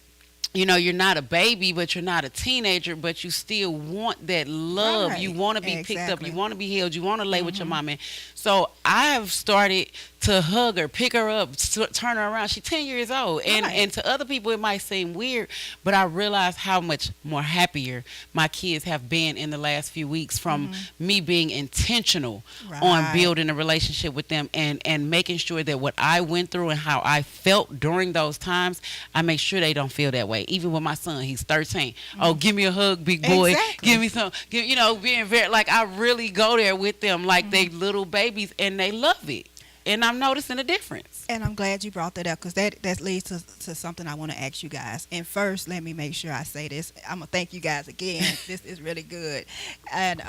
[SPEAKER 3] you're not a baby, but you're not a teenager, but you still want that love.
[SPEAKER 2] Right.
[SPEAKER 3] You want to be picked up.
[SPEAKER 2] Exactly.
[SPEAKER 3] You want to be held. You want to lay with your mama. So I have started to hug her, pick her up, turn her around. She's 10 years old. And to other people, it might seem weird, but I realize how much more happier my kids have been in the last few weeks from me being intentional on
[SPEAKER 2] Right.
[SPEAKER 3] building a relationship with them and making sure that what I went through and how I felt during those times, I make sure they don't feel that way. Even with my son, he's 13. Oh, give me a hug, big boy.
[SPEAKER 2] Exactly.
[SPEAKER 3] Give me some, being very, like, I really go there with them like they little babies, and they love it. and I'm noticing a difference.
[SPEAKER 2] And I'm glad you brought that up because that leads to something I want to ask you guys. And first, let me make sure I say this. I'm going to thank you guys again. This is really good. And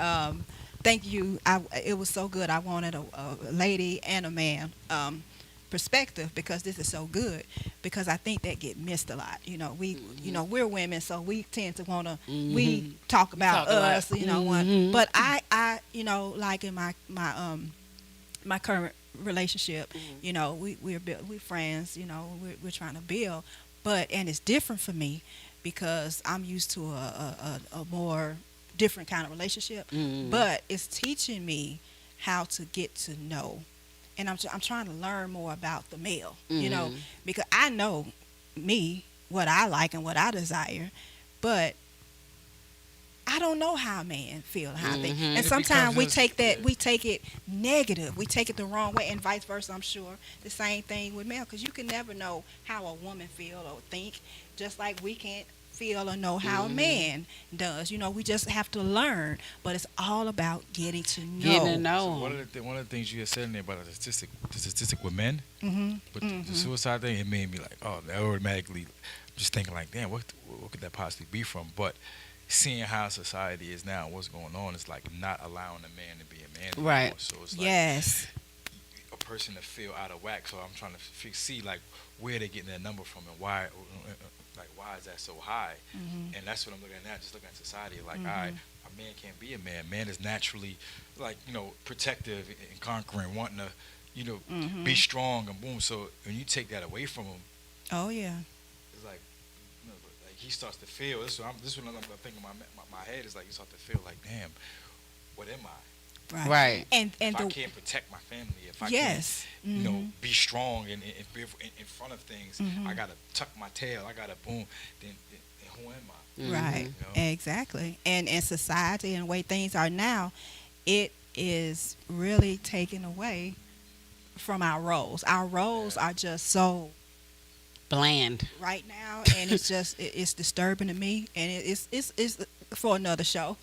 [SPEAKER 2] thank you. It was so good. I wanted a lady and a man perspective because this is so good, because I think that get missed a lot. You know, we're women, so we tend to want to we talk about us, but I like in my current relationship, we're friends, we're trying to build, and it's different for me because I'm used to a more different kind of relationship, but it's teaching me how to get to know. And I'm trying to learn more about the male, because I know me, what I like and what I desire, but I don't know how a man feel, how they, and sometimes we take it negative, we take it the wrong way, and vice versa. I'm sure the same thing with male, because you can never know how a woman feel or think, just like we can't feel or know how a man does. We just have to learn, but it's all about getting to know.
[SPEAKER 4] So one of the things you had said in there about the statistic with men, but the suicide thing, it made me like, oh, that automatically just thinking like, damn, what could that possibly be from? But seeing how society is now, what's going on, it's like not allowing a man to be a man anymore.
[SPEAKER 3] Right.
[SPEAKER 4] So it's like a person to feel out of whack. So I'm trying to see like where they're getting that number from and why. Like, why is that so high? And that's what I'm looking at now, just looking at society. Like, all right, a man can't be a man. Man is naturally, like, protective and conquering, wanting to, be strong and boom. So when you take that away from him,
[SPEAKER 2] oh yeah,
[SPEAKER 4] it's like, like he starts to feel. This is what I'm thinking. My head is like, you start to feel like, damn, what am I?
[SPEAKER 3] Right.
[SPEAKER 2] And
[SPEAKER 4] if I can't protect my family, if I can't, be strong and be in front of things, I gotta tuck my tail, I gotta boom. Then who am I?
[SPEAKER 2] Right. Exactly. And in society and the way things are now, it is really taken away from our roles. Our roles are just so
[SPEAKER 3] bland
[SPEAKER 2] right now, and it's just it's disturbing to me, and it's for another show.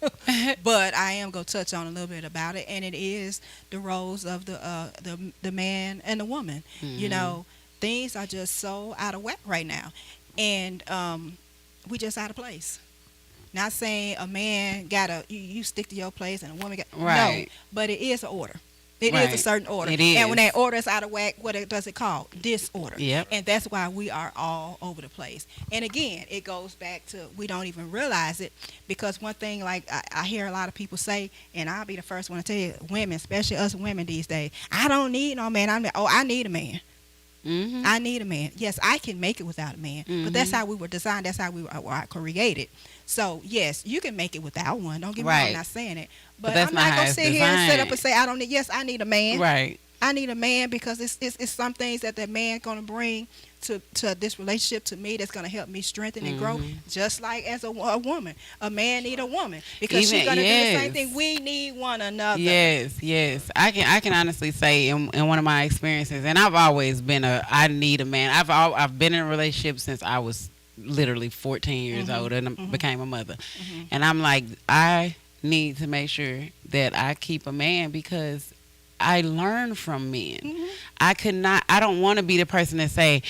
[SPEAKER 2] But I am going to touch on a little bit about it, and it is the roles of the man and the woman. Things are just so out of whack right now, and we just out of place. Not saying a man gotta you stick to your place and a woman got no, but it is an order. It is a certain order.
[SPEAKER 3] It is.
[SPEAKER 2] And when that order is out of whack, what does it call? Disorder.
[SPEAKER 3] Yep.
[SPEAKER 2] And that's why we are all over the place. And again, it goes back to we don't even realize it, because one thing, like I hear a lot of people say, and I'll be the first one to tell you, women, especially us women these days, I don't need no man. I need a man. I need a man. Yes, I can make it without a man, but that's how we were designed. That's how we were created. So yes, you can make it without one. Don't get me wrong, I'm not saying it, but I'm not gonna sit here and sit up and say I don't need. Yes, I need a man.
[SPEAKER 3] Right.
[SPEAKER 2] I need a man because it's some things that man gonna bring to this relationship to me that's gonna help me strengthen and grow. Just like as a woman, a man need a woman because she's gonna do the same thing. We need one another.
[SPEAKER 3] Yes. I can honestly say in one of my experiences, and I've always been I need a man. I've been in a relationship since I was literally 14 years old and became a mother, and I'm like, I need to make sure that I keep a man because I learn from men. I don't want to be the person that say,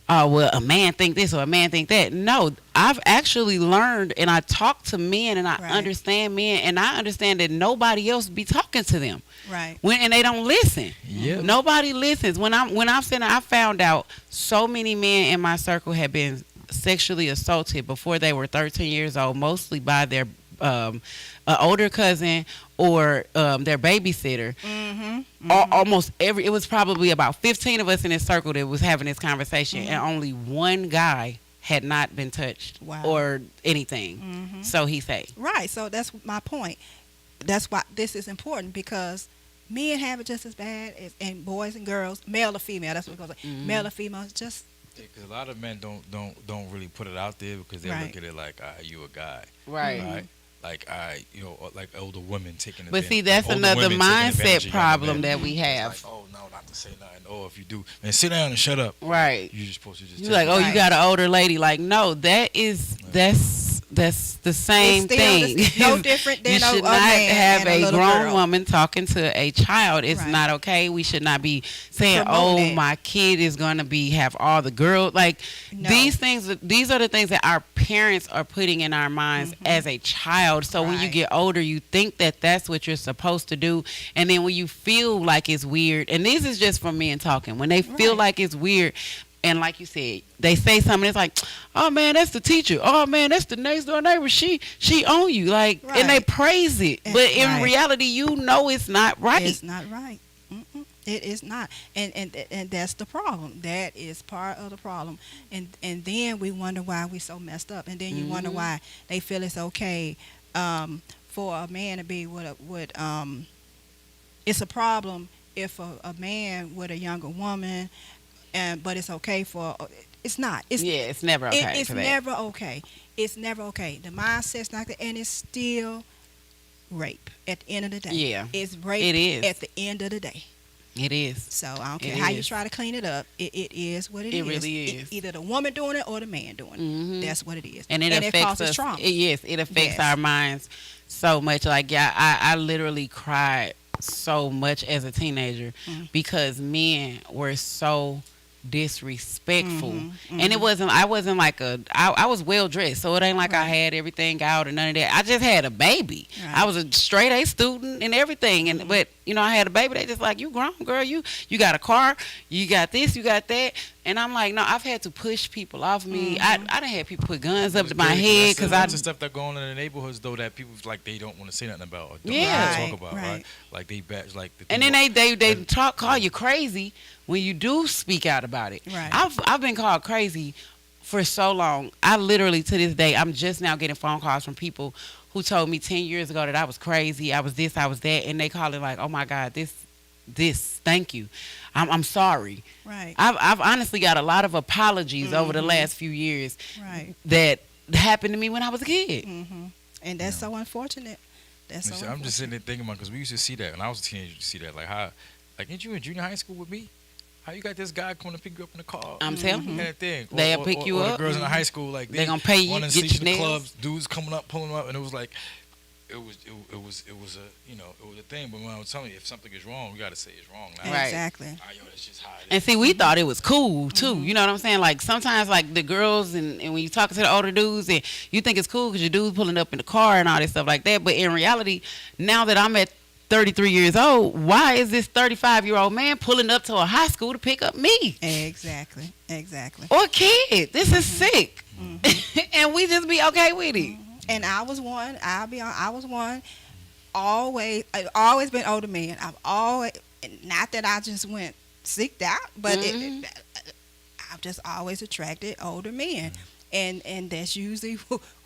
[SPEAKER 3] oh, well, a man think this or a man think that. No, I've actually learned, and I talk to men, and I understand men, and I understand that nobody else be talking to them.
[SPEAKER 2] Right.
[SPEAKER 3] And they don't listen.
[SPEAKER 4] Yep.
[SPEAKER 3] Nobody listens. When I'm saying, I found out so many men in my circle had been sexually assaulted before they were 13 years old, mostly by their older cousin or their babysitter. Almost it was probably about 15 of us in this circle that was having this conversation, and only one guy had not been touched or anything. So he say.
[SPEAKER 2] Right. So that's my point. That's why this is important, because men have it just as bad as, and boys and girls, male or female. That's what it goes like. Male or female, just.
[SPEAKER 4] Because a lot of men don't really put it out there because they look at it like, you a guy,
[SPEAKER 3] right?
[SPEAKER 4] Like like older women taking advantage.
[SPEAKER 3] But see, that's another mindset problem that we have.
[SPEAKER 4] Like, oh no, not to say nothing. Oh, if you do, man, sit down and shut up.
[SPEAKER 3] Right.
[SPEAKER 4] You're just supposed to just.
[SPEAKER 3] You like, oh, you got an older lady. Like, no, that's that's the same
[SPEAKER 2] It's still
[SPEAKER 3] thing.
[SPEAKER 2] no different than
[SPEAKER 3] you should
[SPEAKER 2] a
[SPEAKER 3] not
[SPEAKER 2] man
[SPEAKER 3] have
[SPEAKER 2] and a
[SPEAKER 3] a
[SPEAKER 2] little
[SPEAKER 3] grown
[SPEAKER 2] girl.
[SPEAKER 3] woman talking to a child. It's
[SPEAKER 2] Right.
[SPEAKER 3] not okay. We should not be saying,
[SPEAKER 2] Promoting
[SPEAKER 3] "Oh,
[SPEAKER 2] it.
[SPEAKER 3] my kid is gonna have all the girls." Like
[SPEAKER 2] No.
[SPEAKER 3] these things. These are the things that our parents are putting in our minds as a child. So when you
[SPEAKER 2] Right.
[SPEAKER 3] get older, you think that that's what you're supposed to do, and then when you feel like it's weird, and this is just from men talking. When they feel
[SPEAKER 2] Right.
[SPEAKER 3] like it's weird. And like you said, they say something. It's like, "Oh man, that's the teacher. Oh man, that's the next door neighbor. She on you." Like, and they
[SPEAKER 2] Right.
[SPEAKER 3] praise it, but in
[SPEAKER 2] Right.
[SPEAKER 3] reality, you know it's not right.
[SPEAKER 2] It's not right. It is not, and that's the problem. That is part of the problem, and then we wonder why we so messed up, and then you wonder why they feel it's okay for a man to be with it's a problem if a man with a younger woman, but it's okay for it's not. It's
[SPEAKER 3] It's never okay.
[SPEAKER 2] It's
[SPEAKER 3] for that.
[SPEAKER 2] never okay. It's never okay. The mindset's not that, and it's still rape at the end of the day.
[SPEAKER 3] Yeah.
[SPEAKER 2] It's rape.
[SPEAKER 3] It is.
[SPEAKER 2] At the end of the day.
[SPEAKER 3] It is.
[SPEAKER 2] So I don't
[SPEAKER 3] It
[SPEAKER 2] care how you
[SPEAKER 3] is.
[SPEAKER 2] try to clean it up. It is what it is.
[SPEAKER 3] It really is.
[SPEAKER 2] Either the woman doing it or the man doing it.
[SPEAKER 3] Mhm.
[SPEAKER 2] That's what it is.
[SPEAKER 3] And it affects
[SPEAKER 2] causes
[SPEAKER 3] us.
[SPEAKER 2] trauma.
[SPEAKER 3] Yes, it affects
[SPEAKER 2] Yes.
[SPEAKER 3] our minds so much. Like, yeah, I literally cried so much as a teenager because men were so disrespectful. And I wasn't like I was well dressed, so it ain't like I had everything out or none of that. I just had a baby.
[SPEAKER 2] Right.
[SPEAKER 3] I was a straight A student and everything, and but I had a baby. They just like, "You grown, girl, you got a car, you got this, you got that." And I'm like, no, I've had to push people off me. I done had people put guns up to my head because
[SPEAKER 4] that's the stuff that go on in the neighborhoods though that people like they don't want to say nothing about or don't
[SPEAKER 3] Yeah.
[SPEAKER 4] want to
[SPEAKER 2] Right,
[SPEAKER 4] talk about,
[SPEAKER 2] right.
[SPEAKER 4] right? Like they batch like the
[SPEAKER 3] And then they call you crazy when you do speak out about it.
[SPEAKER 2] Right.
[SPEAKER 3] I've been called crazy for so long. I literally to this day I'm just now getting phone calls from people who told me 10 years ago that I was crazy, I was this, I was that, and they call it like, "Oh my God, this, thank you. I'm sorry."
[SPEAKER 2] Right.
[SPEAKER 3] I've honestly got a lot of apologies over the last few years
[SPEAKER 2] Right.
[SPEAKER 3] that happened to me when I was a kid.
[SPEAKER 2] And that's so unfortunate. That's so
[SPEAKER 4] I'm just sitting there thinking about because we used to see that when I was a teenager. You see that like how like ain't you in junior high school with me? How you got this guy coming to pick you up in the car?
[SPEAKER 3] I'm telling you.
[SPEAKER 4] Kind of thing.
[SPEAKER 3] They'll pick you
[SPEAKER 4] or
[SPEAKER 3] up.
[SPEAKER 4] the girls in the high school like
[SPEAKER 3] They gonna pay you,
[SPEAKER 4] wanting to
[SPEAKER 3] get
[SPEAKER 4] sleep in
[SPEAKER 3] your
[SPEAKER 4] the
[SPEAKER 3] nails.
[SPEAKER 4] clubs. Dudes coming up, pulling them up, and it was like. It was a thing, but when I was telling you, if something is wrong, we gotta say it's wrong. Now.
[SPEAKER 3] Right.
[SPEAKER 2] Exactly.
[SPEAKER 4] Yo, that's just how it is.
[SPEAKER 3] And see, we thought it was cool too. You know what I'm saying? Like sometimes, like the girls and when you talking to the older dudes, and you think it's cool because your dude's pulling up in the car and all this stuff like that. But in reality, now that I'm at 33 years old, why is this 35-year-old man pulling up to a high school to pick up me
[SPEAKER 2] Exactly. Exactly.
[SPEAKER 3] or a kid? This is sick, and we just be okay with it.
[SPEAKER 2] And I was one. I was one. I've always been older men. I've always, not that I just went seeked out, but I've just always attracted older men, and that's usually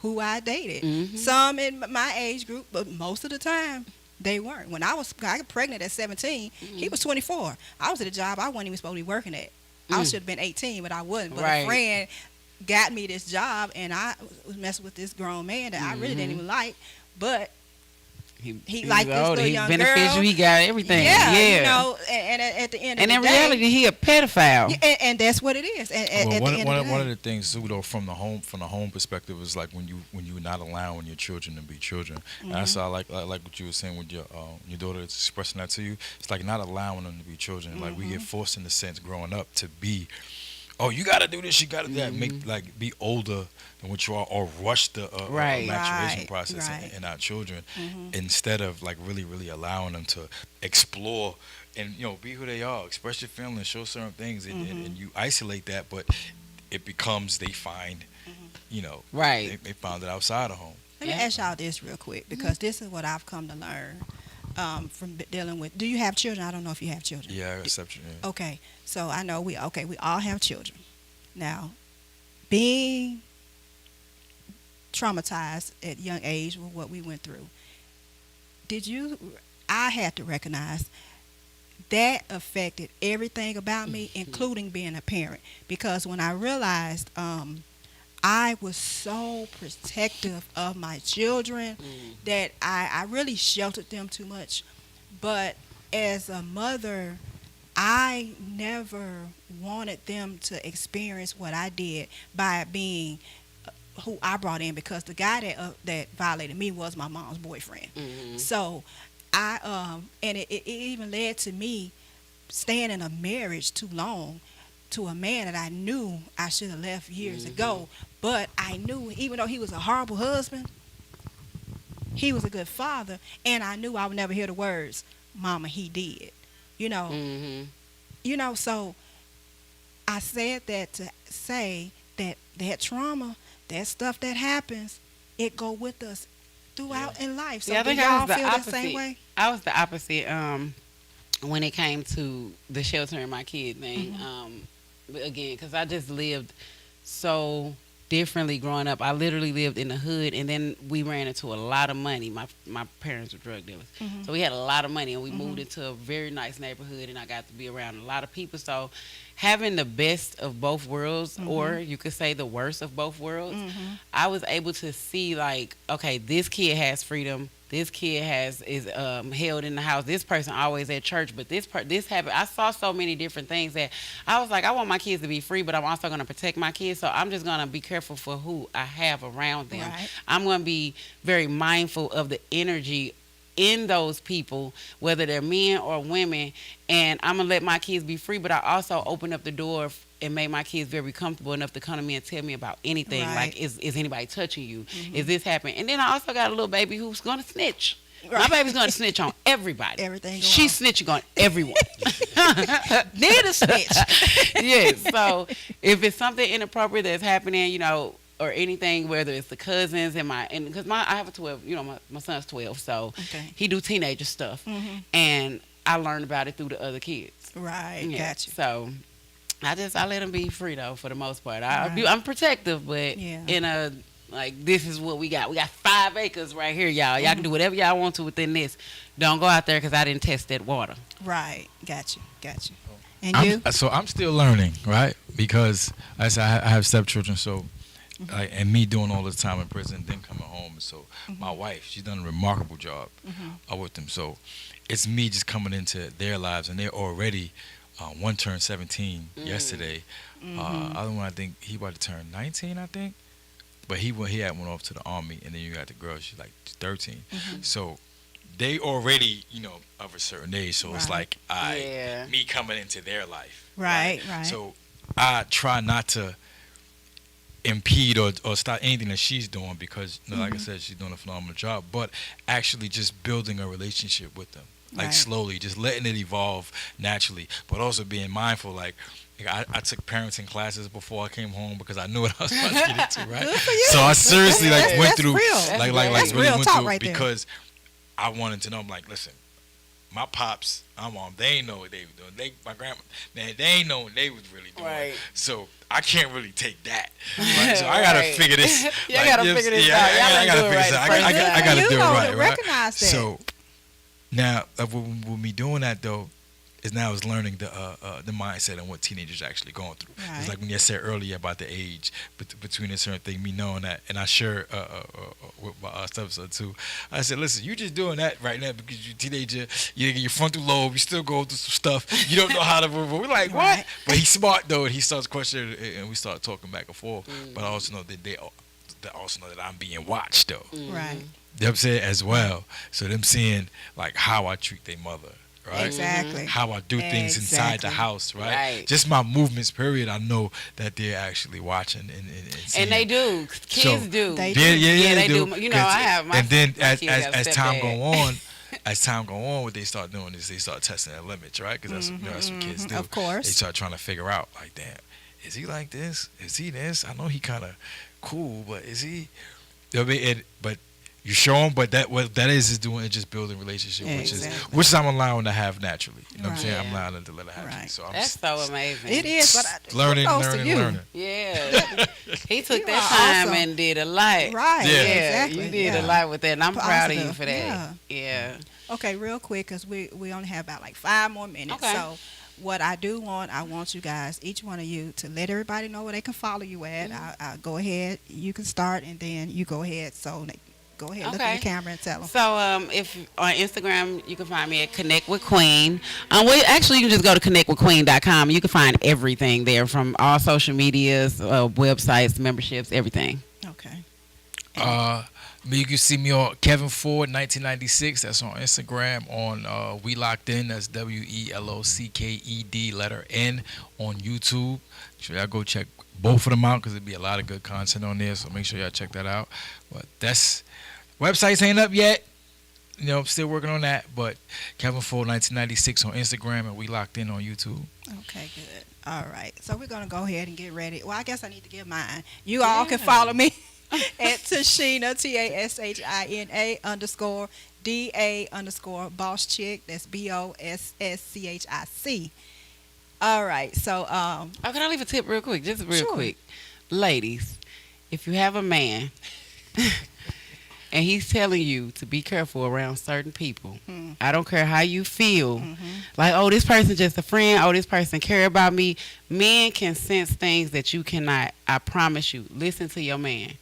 [SPEAKER 2] who I dated. Some in my age group, but most of the time they weren't. When I got pregnant at 17, he was 24. I was at a job I wasn't even supposed to be working at. I should have been 18, but I wasn't. But
[SPEAKER 3] Right.
[SPEAKER 2] a friend got me this job, and I was messing with this grown man that I really didn't even like, but he liked this little
[SPEAKER 3] He's
[SPEAKER 2] young
[SPEAKER 3] beneficial.
[SPEAKER 2] girl.
[SPEAKER 3] He got everything.
[SPEAKER 2] Yeah,
[SPEAKER 3] Yeah.
[SPEAKER 2] you know, and at the end
[SPEAKER 3] And
[SPEAKER 2] of
[SPEAKER 3] in
[SPEAKER 2] the day,
[SPEAKER 3] reality, he a pedophile.
[SPEAKER 2] and that's what it is. And at
[SPEAKER 4] Well,
[SPEAKER 2] the end
[SPEAKER 4] one
[SPEAKER 2] of the
[SPEAKER 4] of
[SPEAKER 2] day,
[SPEAKER 4] the things too, though, from the home perspective is like when you're not allowing your children to be children. And that's how I like what you were saying with your daughter expressing that to you. It's like not allowing them to be children. Like we get forced in the sense growing up to be. Oh, you gotta do this. You gotta do that. Make like be older than what you are, or rush the
[SPEAKER 3] Right.
[SPEAKER 4] maturation
[SPEAKER 2] Right,
[SPEAKER 4] process
[SPEAKER 2] right.
[SPEAKER 4] in our children, instead of like really allowing them to explore and be who they are, express your feelings, show certain things, and you isolate that, but it becomes they find,
[SPEAKER 3] Right.
[SPEAKER 4] they found it outside of home.
[SPEAKER 2] let me ask y'all this real quick, because this is what I've come to learn from dealing with. Do you have children? I don't know if you have children.
[SPEAKER 4] Yeah, exception. Yeah.
[SPEAKER 2] Okay, so I know we all have children. Now, being traumatized at a young age with what we went through, I had to recognize that affected everything about me, including being a parent. Because when I realized I was so protective of my children that I really sheltered them too much. But as a mother, I never wanted them to experience what I did by being who I brought in, because the guy that violated me was my mom's boyfriend. So I and it even led to me staying in a marriage too long to a man that I knew I should have left years ago. But I knew, even though he was a horrible husband, he was a good father, and I knew I would never hear the words, "Mama, he did." You know, so I said that to say that trauma, that stuff that happens, it go with us throughout in life. So
[SPEAKER 3] I
[SPEAKER 2] do
[SPEAKER 3] think
[SPEAKER 2] y'all
[SPEAKER 3] I was the
[SPEAKER 2] feel
[SPEAKER 3] opposite.
[SPEAKER 2] the same way?
[SPEAKER 3] I was the opposite when it came to the sheltering my kid thing. Again, because I just lived so differently growing up. I literally lived in the hood, and then we ran into a lot of money. My parents were drug dealers, so we had a lot of money, and we moved into a very nice neighborhood, and I got to be around a lot of people. So having the best of both worlds, or you could say the worst of both worlds, I was able to see, like, okay, this kid has freedom. This kid is held in the house. This person always at church, but this happened. I saw so many different things that I was like, I want my kids to be free, but I'm also going to protect my kids. So I'm just going to be careful for who I have around them.
[SPEAKER 2] Right.
[SPEAKER 3] I'm going to be very mindful of the energy in those people, whether they're men or women, and I'm going to let my kids be free, but I also open up the door and made my kids very comfortable enough to come to me and tell me about anything.
[SPEAKER 2] Right.
[SPEAKER 3] Like, is anybody touching you? Is this happening? And then I also got a little baby who's going to snitch. My baby's going to snitch on everybody.
[SPEAKER 2] Everything.
[SPEAKER 3] She's snitching on everyone.
[SPEAKER 2] Need a snitch.
[SPEAKER 3] Yes. So if it's something inappropriate that's happening, you know, or anything, whether it's the cousins and because I have a 12, you know, my son's 12, so he do teenager stuff, and I learned about it through the other kids.
[SPEAKER 2] Right.
[SPEAKER 3] Yeah.
[SPEAKER 2] Gotcha.
[SPEAKER 3] So I let them be free though, for the most part. I'm protective, but in a, like, this is what we got. We got 5 acres right here, y'all. Y'all can do whatever y'all want to within this. Don't go out there because I didn't test that water.
[SPEAKER 2] Right. Gotcha. And you?
[SPEAKER 4] So I'm still learning, right? Because I have stepchildren, so and me doing all this time in prison, then coming home. So my wife, she's done a remarkable job with them. So it's me just coming into their lives, and they're already. One turned 17 yesterday. Other one, I think he about to turn 19, I think. But he had went off to the army, and then you got the girl. She's like 13. So they already, you know, of a certain age. So it's like me coming into their life.
[SPEAKER 2] Right.
[SPEAKER 4] So I try not to impede or stop anything that she's doing, because, you know, like I said, she's doing a phenomenal job. But actually just building a relationship with them. Like slowly, just letting it evolve naturally, but also being mindful. Like I took parenting classes before I came home because I knew what I was about to get into, right? So I seriously went through, like
[SPEAKER 2] that's
[SPEAKER 4] really
[SPEAKER 2] real
[SPEAKER 4] went
[SPEAKER 2] talk
[SPEAKER 4] through
[SPEAKER 2] right there.
[SPEAKER 4] because I wanted to know. I'm like, listen, my pops, my mom, they ain't know what they were doing. My grandma, man, they ain't know what they was really doing.
[SPEAKER 3] Right.
[SPEAKER 4] So I can't really take that. Right? So I gotta figure this.
[SPEAKER 3] You gotta figure this out.
[SPEAKER 4] I gotta figure this out. I gotta do it right.
[SPEAKER 2] Recognize that.
[SPEAKER 4] So. Now, with me doing that though, is now is learning the mindset and what teenagers are actually going through.
[SPEAKER 2] Right.
[SPEAKER 4] It's like when you said earlier about the age between a certain thing, me knowing that, and I share with my stepson too. I said, listen, you just doing that right now because you're a teenager, you get your frontal lobe, you still going through some stuff, you don't know how to move. We're like, what? But he's smart though, and he starts questioning, and we start talking back and forth. But I also know that they also know that I'm being watched though.
[SPEAKER 2] Right.
[SPEAKER 4] You know what I'm saying, as well. So them seeing like how I treat their mother, right?
[SPEAKER 2] Exactly.
[SPEAKER 4] How I do things inside the house, right?
[SPEAKER 3] Right.
[SPEAKER 4] Just my movements, period. I know that they're actually watching and seeing.
[SPEAKER 3] And they do. Kids do.
[SPEAKER 2] They
[SPEAKER 4] Yeah,
[SPEAKER 3] they do. You know, I have my.
[SPEAKER 4] And then
[SPEAKER 3] my kids have
[SPEAKER 4] as time
[SPEAKER 3] stepdad.
[SPEAKER 4] go on, what they start doing is they start testing their limits, right? Because that's, you know, that's what kids do.
[SPEAKER 2] Of course.
[SPEAKER 4] They start trying to figure out, like, damn, is he like this? Is he this? I know he kind of cool, but is he? You know what I mean? But you show them, but what that is just building relationship, which I'm allowing to have naturally. You know what I'm saying? I'm allowing them to let it happen. So
[SPEAKER 3] that's so amazing.
[SPEAKER 2] It is, but
[SPEAKER 4] learning.
[SPEAKER 3] Yeah, he took that time and did a lot.
[SPEAKER 2] Right.
[SPEAKER 3] Yeah,
[SPEAKER 2] exactly.
[SPEAKER 3] you did a lot with that, and I'm proud of you for that.
[SPEAKER 2] Yeah. Okay, real quick, because we only have about like 5 more minutes.
[SPEAKER 3] Okay.
[SPEAKER 2] So what I want you guys, each one of you, to let everybody know where they can follow you at. I'll go ahead. You can start, and then you go ahead. So go ahead, look at the camera and tell them.
[SPEAKER 3] So if on Instagram, you can find me at Connect with Queen. Actually, you can just go to connectwithqueen.com. You can find everything there, from all social medias, websites, memberships, everything.
[SPEAKER 2] Okay.
[SPEAKER 4] You can see me on Kevin Ford 1996. That's on Instagram. On We Locked In. That's WELOCKED letter N on YouTube. So y'all go check both of them out because there'll be a lot of good content on there. So make sure y'all check that out. But that's websites ain't up yet. You know, I'm still working on that. But Kevin Ford 1996 on Instagram and We Locked In on YouTube.
[SPEAKER 2] Okay, good. All right. So we're going to go ahead and get ready. Well, I guess I need to give mine. You all can follow me at Tashina, TASHINA _DA Boss Chick. That's BOSSCHIC. All right. So,
[SPEAKER 3] Oh, can I leave a tip real quick? Just real
[SPEAKER 2] Sure.
[SPEAKER 3] quick. Ladies, if you have a man and he's telling you to be careful around certain people, I don't care how you feel. Like, oh, this person just a friend. Oh, this person care about me. Men can sense things that you cannot. I promise you. Listen to your man.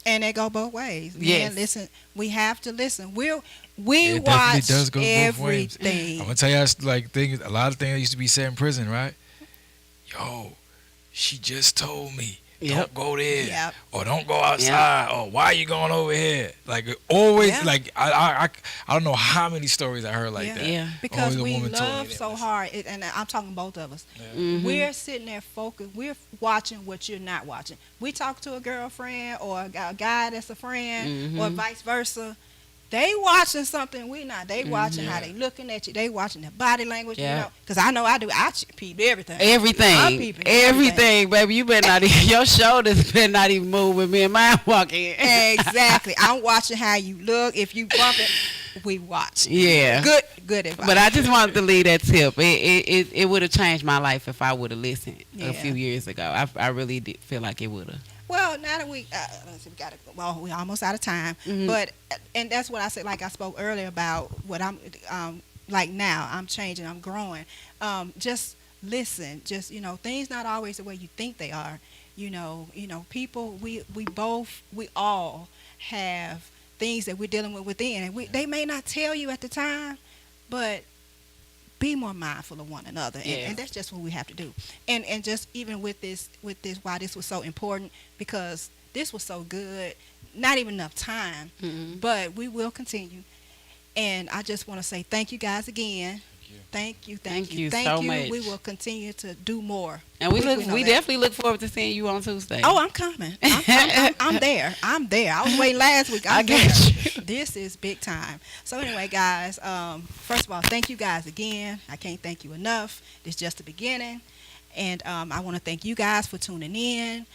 [SPEAKER 2] and they go both ways.
[SPEAKER 3] Yes.
[SPEAKER 2] Man, listen, we have to listen. We
[SPEAKER 4] It
[SPEAKER 2] watch
[SPEAKER 4] definitely does go both ways.
[SPEAKER 2] everything.
[SPEAKER 4] I'm gonna tell you, like things, a lot of things that used to be said in prison, right? Yo, she just told me,
[SPEAKER 3] Yep.
[SPEAKER 4] don't go there,
[SPEAKER 2] Yep.
[SPEAKER 4] or don't go outside, or why are you going over here? Like always,
[SPEAKER 2] Yeah.
[SPEAKER 4] like I don't know how many stories I heard like that.
[SPEAKER 3] Yeah.
[SPEAKER 2] Because
[SPEAKER 4] Always a
[SPEAKER 2] we
[SPEAKER 4] woman told me
[SPEAKER 2] love
[SPEAKER 4] that.
[SPEAKER 2] so hard, and I'm talking both of us.
[SPEAKER 3] Mhm.
[SPEAKER 2] We're sitting there focused. We're watching what you're not watching. We talk to a girlfriend or a guy that's a friend, or vice versa. They watching something we not. They watching how they looking at you. They watching their body language.
[SPEAKER 3] Yeah.
[SPEAKER 2] You know, because I know I do. I peep everything. I'm
[SPEAKER 3] Everything,
[SPEAKER 2] peeping
[SPEAKER 3] everything, baby. You better not. Your shoulders better not even move with me and mine walking.
[SPEAKER 2] Exactly. I'm watching how you look. If you bump it, we watch.
[SPEAKER 3] Yeah.
[SPEAKER 2] Good advice.
[SPEAKER 3] But I just wanted to leave that tip. It would have changed my life if I would have listened
[SPEAKER 2] Yeah.
[SPEAKER 3] a few years ago. I really did feel like it would have.
[SPEAKER 2] Well, now that we got to, well, we're almost out of time. But and that's what I said. Like I spoke earlier about what I'm like now. I'm changing. I'm growing. Just listen. Just things not always the way you think they are. People. We all have things that we're dealing with within, and they may not tell you at the time, but be more mindful of one another, and that's just what we have to do. And just even with this, why this was so important, because this was so good. Not even enough time, but we will continue. And I just want to say thank you guys again. Thank you
[SPEAKER 3] so much.
[SPEAKER 2] We will continue to do more.
[SPEAKER 3] And we
[SPEAKER 2] know that.
[SPEAKER 3] definitely look forward to seeing you on Tuesday.
[SPEAKER 2] Oh, I'm coming. I'm there. I'm there. I was waiting last week.
[SPEAKER 3] I
[SPEAKER 2] there.
[SPEAKER 3] got you.
[SPEAKER 2] This is big time. So anyway, guys, first of all, thank you guys again. I can't thank you enough. This is just the beginning. And I want to thank you guys for tuning in.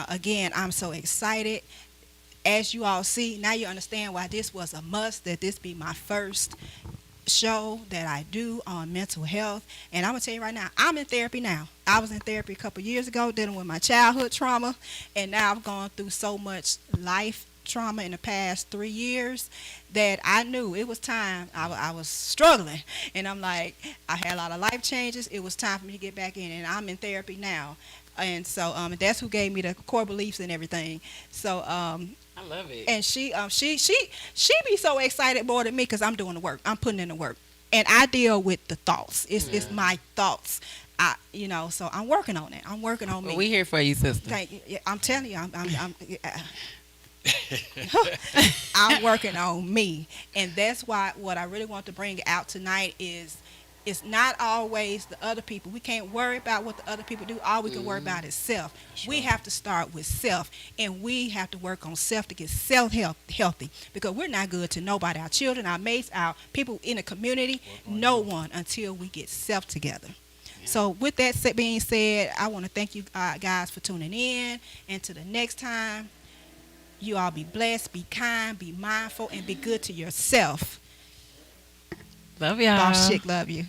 [SPEAKER 2] Again, I'm so excited. As you all see, now you understand why this was a must, that this be my first show that I do on mental health. And I'm gonna tell you right now, I'm in therapy now. I was in therapy a couple years ago dealing with my childhood trauma, and now I've gone through so much life trauma in the past 3 years that I knew it was time. I was struggling, and I'm like, I had a lot of life changes. It was time for me to get back in, and I'm in therapy now. And so that's who gave me the core beliefs and everything. So
[SPEAKER 3] I love it.
[SPEAKER 2] and she be so excited more than me because I'm doing the work. I'm putting in the work, and I deal with the thoughts. It's my thoughts. So I'm working on it. I'm working on me.
[SPEAKER 3] Well, we here for you, sister.
[SPEAKER 2] Thank you. Yeah, I'm telling you, I'm working on me, and that's why what I really want to bring out tonight is. It's not always the other people. We can't worry about what the other people do. All we can worry about is self. We have to start with self, and we have to work on self to get healthy, because we're not good to nobody, our children, our mates, our people in the community, no one, until we get self together. So with that being said, I want to thank you guys for tuning in, and to the next time, you all be blessed, be kind, be mindful, and be good to yourself.
[SPEAKER 3] Love y'all.
[SPEAKER 2] Boss Chick, love you.